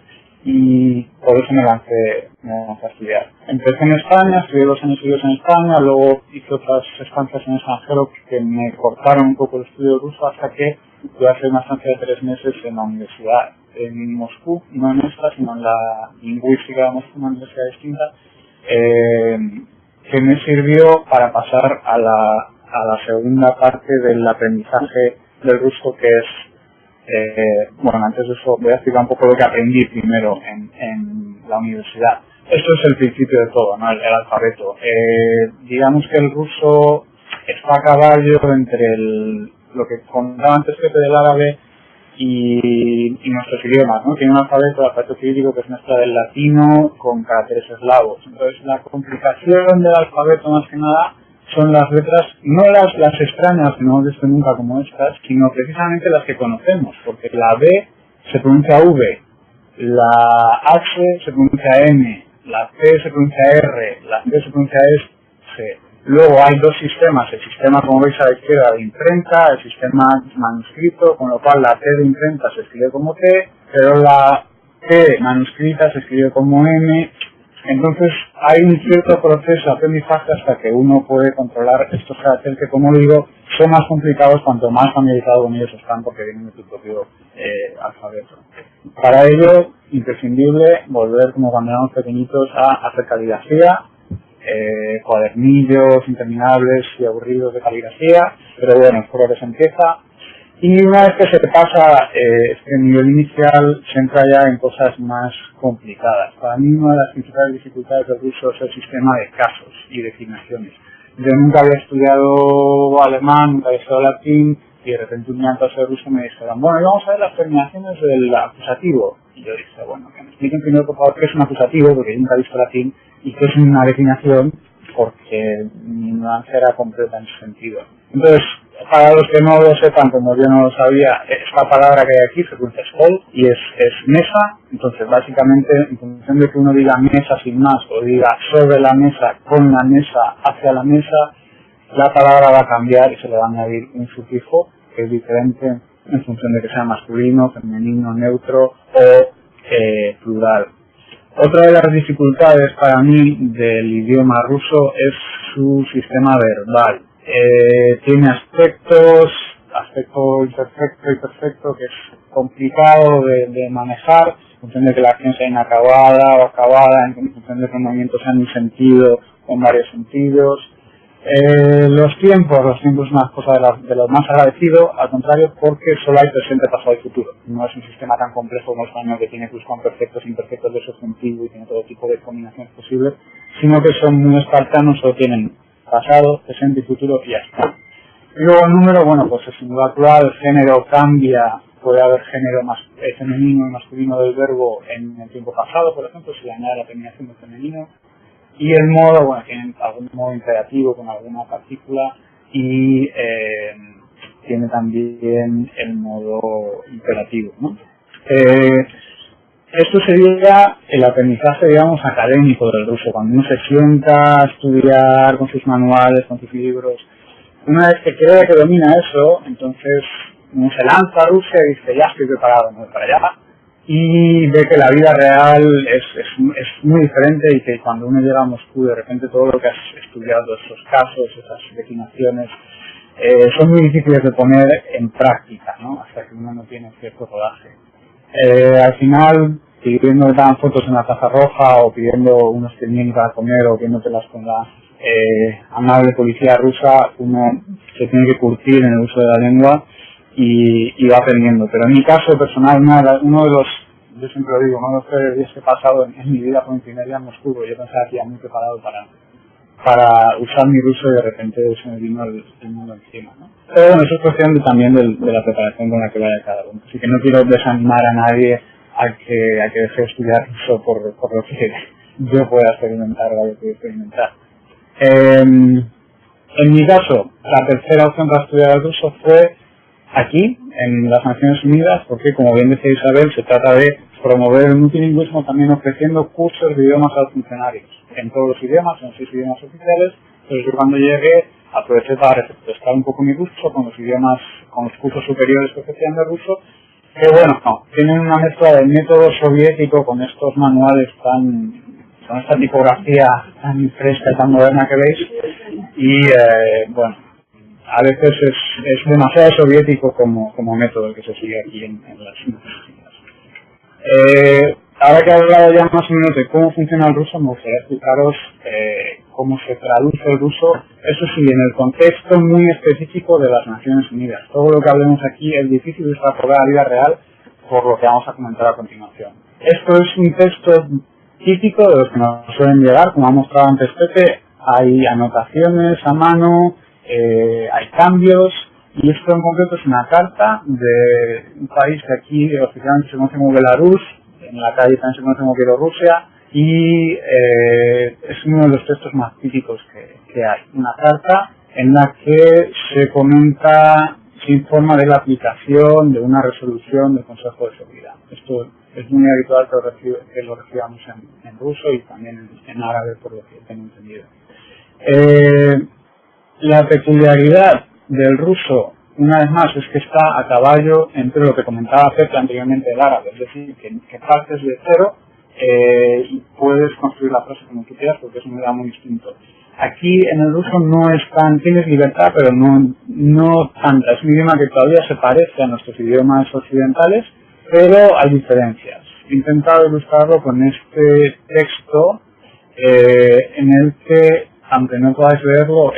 F: y por eso me lancé a estudiar. Empecé en España, estudié 2 años seguidos en España, luego hice otras estancias en el extranjero que me cortaron un poco el estudio de ruso, hasta que pude hacer una estancia de 3 meses en la universidad en Moscú, no en esta, sino en la lingüística de Moscú, una universidad distinta, que me sirvió para pasar a la segunda parte del aprendizaje del ruso, que es, bueno, antes de eso voy a explicar un poco lo que aprendí primero en la universidad. Esto es el principio de todo, ¿no?, el alfabeto. Digamos que el ruso está a caballo entre lo que contaba antes Pepe del árabe y nuestros idiomas, ¿no? Tiene un alfabeto, el alfabeto cirílico, que es mezcla del latino con caracteres eslavos. Entonces, la complicación del alfabeto, más que nada, son las letras, no las extrañas que no hemos visto nunca como estas, sino precisamente las que conocemos, porque la B se pronuncia V, la H se pronuncia M, la C se pronuncia R, la C se pronuncia S. Luego hay dos sistemas, el sistema, como veis a la izquierda, de imprenta, el sistema manuscrito, con lo cual la T de imprenta se escribe como T, pero la T manuscrita se escribe como M. Entonces hay un cierto proceso de aprendizaje hasta que uno puede controlar estos caracteres que, como digo, son más complicados cuanto más familiarizados con ellos están, porque vienen de tu propio alfabeto. Para ello, imprescindible volver, como cuando éramos pequeñitos, a hacer caligrafía, cuadernillos interminables y aburridos de caligrafía, pero bueno, por lo que se empieza. Y una vez que se te pasa este nivel inicial, se entra ya en cosas más complicadas. Para mí una de las principales dificultades del ruso es el sistema de casos y declinaciones. Yo nunca había estudiado alemán, nunca había estudiado latín, y de repente un día en clase de ruso me dijeron, bueno, vamos a ver las terminaciones del acusativo. Y yo dije, bueno, que me expliquen primero, por favor, qué es un acusativo, porque yo nunca he visto latín, y qué es una declinación, porque mi ignorancia era completa en ese sentido. Entonces, para los que no lo sepan, como yo no lo sabía, esta palabra que hay aquí se pronuncia stol y es mesa. Entonces, básicamente, en función de que uno diga mesa sin más o diga sobre la mesa, con la mesa, hacia la mesa, la palabra va a cambiar y se le va a añadir un sufijo que es diferente en función de que sea masculino, femenino, neutro o plural. Otra de las dificultades para mí del idioma ruso es su sistema verbal. Tiene aspecto imperfecto y perfecto, que es complicado de manejar, en función de que la acción sea inacabada o acabada, en función de que el movimiento sea en un sentido o en varios sentidos. Los tiempos es una cosa de lo más agradecido, al contrario, porque solo hay presente, pasado y futuro. No es un sistema tan complejo como el español que tiene pluscuamperfectos, imperfectos de subjuntivo y tiene todo tipo de combinaciones posibles, sino que son muy espartanos, solo tienen pasado, presente y futuro y ya está. Y luego el número, bueno, pues es singular, el género cambia, puede haber género femenino y masculino del verbo en el tiempo pasado, por ejemplo, si le añade la terminación de femenino. Y el modo, bueno, tiene algún modo imperativo con alguna partícula y tiene también el modo imperativo, ¿no? Esto sería el aprendizaje, digamos, académico del ruso, cuando uno se sienta a estudiar con sus manuales, con sus libros. Una vez que cree que domina eso, entonces uno se lanza a Rusia y dice, ya estoy preparado, me voy para allá. Y ve que la vida real es muy diferente y que cuando uno llega a Moscú, de repente todo lo que has estudiado, esos casos, esas declinaciones, son muy difíciles de poner en práctica, ¿no? Hasta que uno no tiene cierto rodaje. Al final, pidiendo que te hagan fotos en la Plaza Roja o pidiendo unos tenín para comer o viéndotelas con la amable policía rusa, uno se tiene que curtir en el uso de la lengua y va aprendiendo. Pero en mi caso personal, uno de los, yo siempre lo digo, uno de los peores días que he pasado en mi vida fue mi primer día en Moscú. Yo pensaba que ya muy preparado para usar mi ruso y de repente se me vino el mundo encima, ¿no? Pero bueno, eso es cuestión también de la preparación con la que vaya cada uno. Así que no quiero desanimar a nadie a que deje de estudiar ruso por lo que yo pueda experimentar o lo que experimentar. En mi caso, la tercera opción para estudiar el ruso fue aquí, en las Naciones Unidas, porque, como bien decía Isabel, se trata de promover el multilingüismo también ofreciendo cursos de idiomas a los funcionarios, en todos los idiomas, en 6 idiomas oficiales. Entonces yo cuando llegué aproveché para refrescar un poco mi ruso con los idiomas, con los cursos superiores que ofrecían de ruso, que bueno, tienen una mezcla del método soviético con estos manuales con esta tipografía tan fresca, tan moderna que veis, y bueno, a veces es demasiado soviético como método el que se sigue aquí en las universidades. Ahora que he hablado ya más o menos de cómo funciona el ruso, me gustaría explicaros cómo se traduce el ruso, eso sí, en el contexto muy específico de las Naciones Unidas. Todo lo que hablemos aquí es difícil de extrapolar a la vida real, por lo que vamos a comentar a continuación. Esto es un texto típico de los que nos suelen llegar, como ha mostrado antes Pepe. Hay anotaciones a mano, hay cambios, y esto en concreto es una carta de un país que aquí oficialmente se conoce como Belarus, en la calle también se conoce como Bielorrusia, y es uno de los textos más típicos que hay. Una carta en la que se comenta, se informa de la aplicación de una resolución del Consejo de Seguridad. Esto es muy habitual que lo recibamos en ruso y también en árabe, por lo que tengo entendido. La peculiaridad del ruso, una vez más, es que está a caballo entre lo que comentaba Pepe anteriormente del árabe, es decir, que partes de cero y puedes construir la frase como tú quieras porque es un idioma muy distinto. Aquí en el ruso no es tan, tienes libertad, pero no tanta. Es un idioma que todavía se parece a nuestros idiomas occidentales, pero hay diferencias. He intentado ilustrarlo con este texto en el que, aunque no podáis verlo,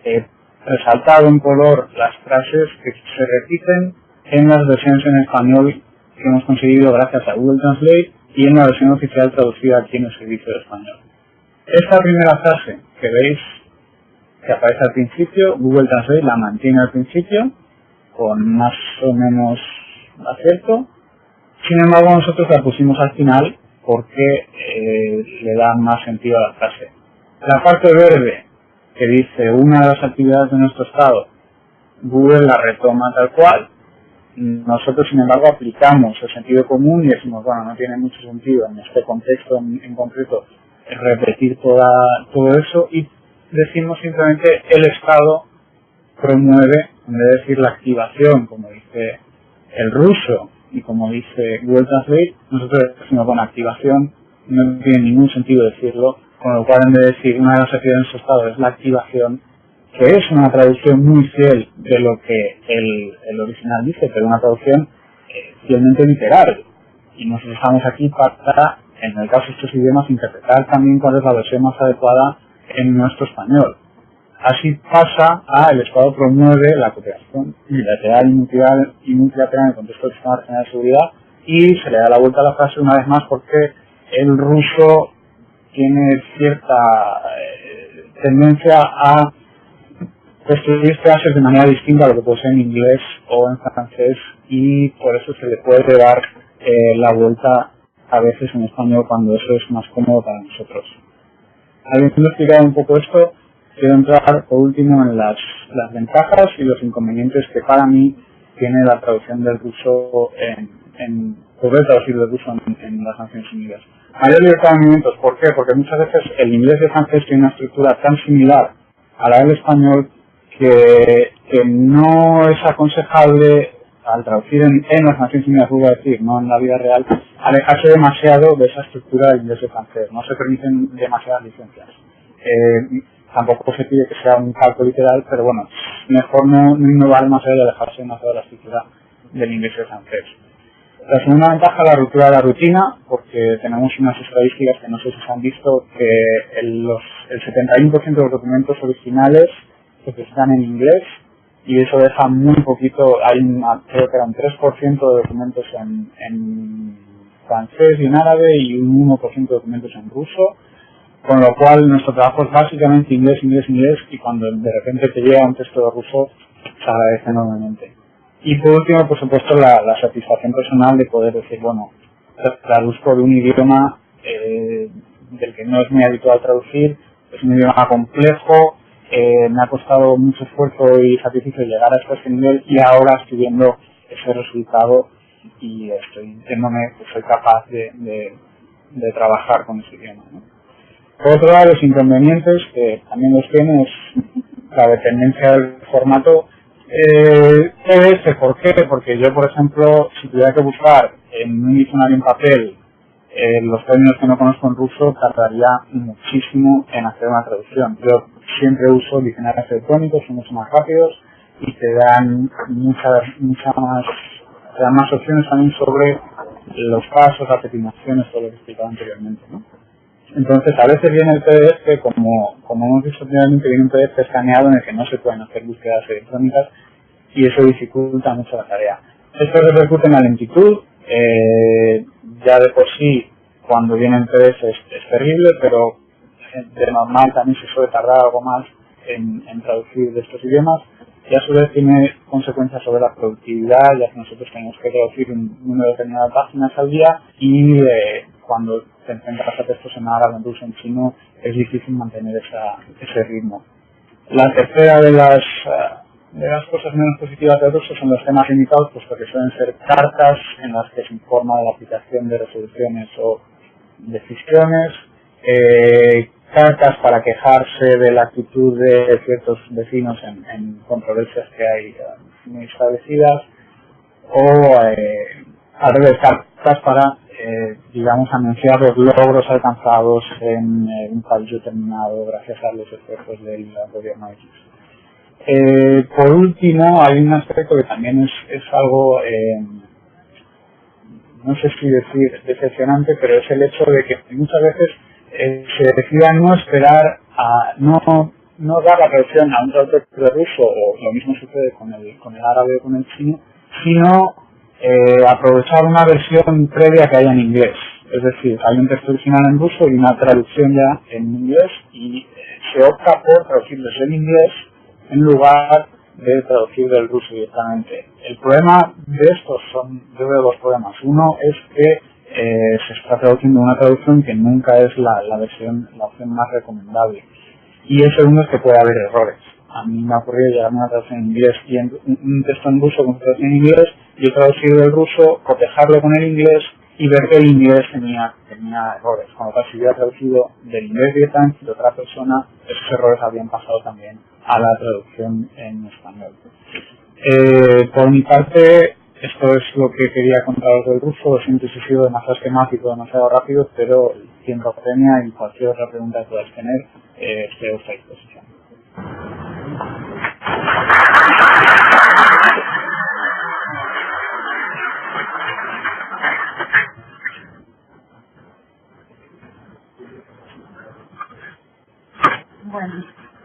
F: he resaltado en color las frases que se repiten en las versiones en español que hemos conseguido gracias a Google Translate y en la versión oficial traducida aquí en el servicio de español. Esta primera frase que veis que aparece al principio, Google Translate la mantiene al principio con más o menos acierto. Sin embargo, nosotros la pusimos al final porque le da más sentido a la frase. La parte verde que dice una de las actividades de nuestro Estado, Google la retoma tal cual. Nosotros, sin embargo, aplicamos el sentido común y decimos, bueno, no tiene mucho sentido en este contexto en concreto repetir todo eso, y decimos simplemente el Estado promueve, en vez de decir la activación, como dice el ruso y como dice Google Translate, nosotros decimos, bueno, activación no tiene ningún sentido decirlo, con lo cual en vez de decir una de las actividades de nuestro Estado es la activación, que es una traducción muy fiel de lo que el original dice, pero una traducción fielmente literal. Y nosotros estamos aquí para, en el caso de estos idiomas, interpretar también cuál es la versión más adecuada en nuestro español. Así pasa a el Estado promueve la cooperación bilateral y multilateral en el contexto del Sistema Regional de Seguridad, y se le da la vuelta a la frase una vez más porque el ruso tiene cierta tendencia a construir frases de manera distinta a lo que puede ser en inglés o en francés, y por eso se le puede dar la vuelta a veces en español cuando eso es más cómodo para nosotros. Habiendo explicado un poco esto, quiero entrar por último en las ventajas y los inconvenientes que para mí tiene la traducción del ruso poder traducir del ruso en las Naciones Unidas. Mayor libertad de movimientos, ¿por qué? Porque muchas veces el inglés y el francés tienen una estructura tan similar a la del español que no es aconsejable, al traducir en las Naciones Unidas, vuelvo a decir, no en la vida real, alejarse demasiado de esa estructura del inglés y francés. No se permiten demasiadas licencias. Tampoco se pide que sea un calco literal, pero bueno, mejor no innovar demasiado y alejarse demasiado de la estructura del inglés y el francés. La segunda ventaja es la ruptura de la rutina, porque tenemos unas estadísticas que no sé si se han visto, que el 71% de los documentos originales se están en inglés, y eso deja muy poquito, creo que era un 3% de documentos en francés y en árabe, y un 1% de documentos en ruso, con lo cual nuestro trabajo es básicamente inglés, y cuando de repente te llega un texto de ruso, se agradece enormemente. Y por último, por supuesto, la satisfacción personal de poder decir, bueno, traduzco de un idioma del que no es muy habitual traducir, es un idioma complejo, me ha costado mucho esfuerzo y sacrificio llegar hasta este nivel, y ahora estoy viendo ese resultado y estoy sintiéndome que soy capaz de trabajar con ese idioma, ¿no? Por otro lado, los inconvenientes, que también los tiene, es la dependencia del formato PDF. ¿Por qué? Porque yo, por ejemplo, si tuviera que buscar en un diccionario en papel los términos que no conozco en ruso, tardaría muchísimo en hacer una traducción. Yo siempre uso diccionarios electrónicos, son mucho más rápidos y te dan más opciones también sobre los pasos, las declinaciones, todo lo que explicaba anteriormente, ¿no? Entonces, a veces viene el PDF, como hemos visto anteriormente, viene un PDF escaneado en el que no se pueden hacer búsquedas electrónicas, y eso dificulta mucho la tarea. Esto repercute en la lentitud. Ya de por sí, cuando viene en PDF es terrible, pero de normal también se suele tardar algo más en traducir de estos idiomas, y a su vez tiene consecuencias sobre la productividad, ya que nosotros tenemos que traducir un número determinado de páginas al día, y cuando te enfrentas a textos en árabe, en ruso, en chino, es difícil mantener ese ritmo. La tercera de las cosas menos positivas del ruso son los temas limitados, puesto que suelen ser cartas en las que se informa de la aplicación de resoluciones o decisiones, cartas para quejarse de la actitud de ciertos vecinos en controversias que hay muy establecidas, o al revés, cartas para digamos, anunciar los logros alcanzados en un país determinado gracias a los esfuerzos del gobierno X. Por último, hay un aspecto que también es algo, no sé si decir decepcionante, pero es el hecho de que muchas veces se decida no esperar no dar la traducción a un traductor de ruso, o lo mismo sucede con el árabe o con el chino, sino aprovechar una versión previa que haya en inglés. Es decir, hay un texto original en ruso y una traducción ya en inglés, y se opta por traducir desde el inglés en lugar de traducir del ruso directamente. El problema de estos yo veo dos problemas. Uno es que se está traduciendo una traducción que nunca es la opción más recomendable. Y el segundo es que puede haber errores. A mí me ha ocurrido llegarme a una traducción en inglés y un texto en ruso con traducción en inglés, yo traducir del ruso, cotejarlo con el inglés y ver que el inglés tenía errores. Con lo cual, si hubiera traducido del inglés directamente de otra persona, esos errores habrían pasado también a la traducción en español. Por mi parte, esto es lo que quería contaros del ruso. Lo siento si he sido demasiado esquemático, demasiado rápido, pero el tiempo apremia y cualquier otra pregunta que podáis tener, estoy a vuestra disposición.
C: Bueno,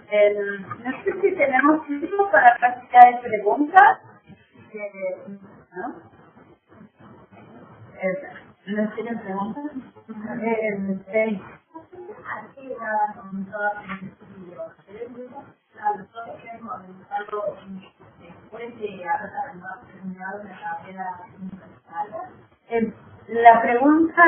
C: el No sé si tenemos tiempo para practicar preguntas. ¿No? ¿No tienen preguntas? Aquí con todos los estudios. Nosotros hemos comenzado después de haber terminado la carrera universitaria. La pregunta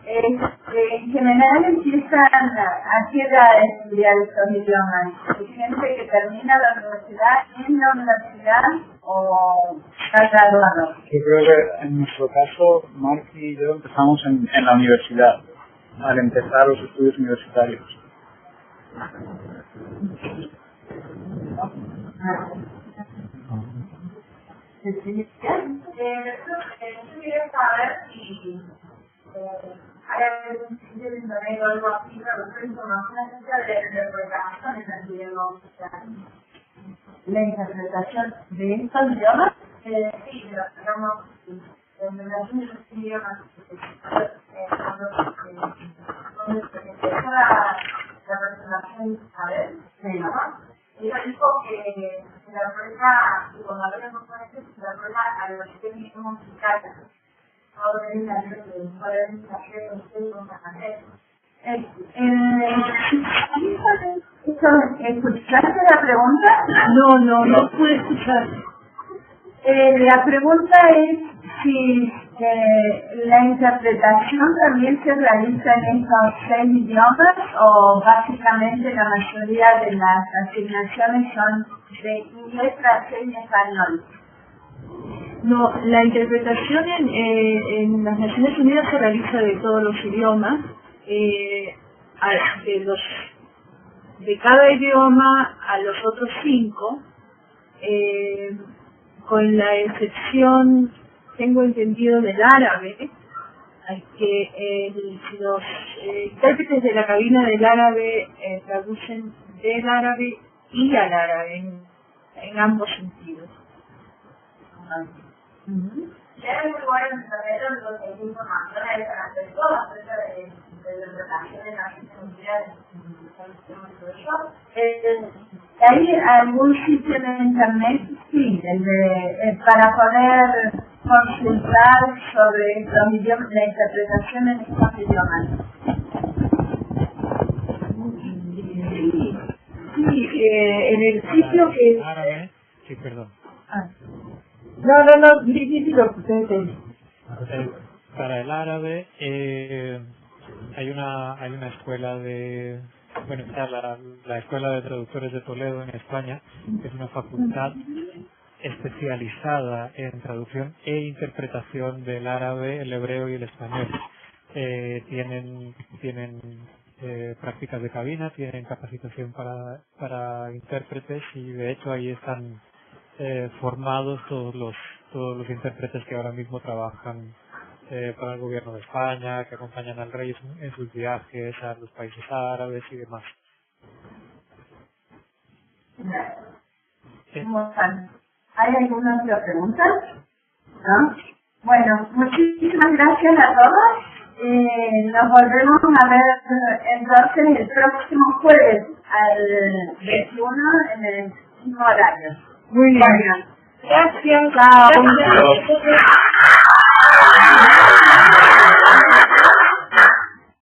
C: es, en general empiezan a qué edad a estudiar estos idiomas. ¿Hay gente que termina la universidad en la universidad o está graduado?
F: Yo creo que en nuestro caso, Marc y yo empezamos en la universidad, al empezar los estudios universitarios.
C: Yo quería saber si hay algún sitio de internet o algo así para buscar información acerca de la interpretación en el idioma. ¿La interpretación de estos idiomas? Sí, digamos, la interpretación de los idiomas. Cuando se empieza la presentación, ¿sabes? Sí, ¿no? Ella dijo que la prueba, y cuando hablamos con esto, la prueba a los técnicos musicales. Ahora es la que pueden hacer ustedes con la manera. ¿Escuchaste la pregunta?
A: No pude escuchar.
C: La pregunta es si la interpretación también se realiza en estos 6 idiomas o básicamente la mayoría de las asignaciones son de inglés, francés y español.
A: No, la interpretación en las Naciones Unidas se realiza de todos los idiomas, de cada idioma a los otros 5, con la excepción, tengo entendido, del árabe, que los intérpretes de la cabina del árabe traducen del árabe y al árabe en ambos sentidos.
C: Ya hay lugares en internet donde hay información de todas las interpretaciones de las comunidades. ¿Hay algún sitio en internet? Sí, para poder consultar sobre los idiomas, la interpretación en estos idiomas.
A: Sí, en el sitio que...
B: Árabe, sí, perdón.
A: No, dilo que ustedes dicen.
B: Para el árabe hay una escuela de... Bueno, está la Escuela de Traductores de Toledo en España, que es una facultad especializada en traducción e interpretación del árabe, el hebreo y el español. Tienen prácticas de cabina, tienen capacitación para intérpretes y de hecho ahí están formados todos los intérpretes que ahora mismo trabajan para el gobierno de España, que acompañan al rey en sus viajes a los países árabes y demás.
C: ¿Hay alguna otra pregunta? ¿No? Bueno, muchísimas gracias a todos. Nos volvemos a ver entonces el próximo jueves al 21 en el mismo horario.
A: Muy bien.
C: Gracias.
A: Chao.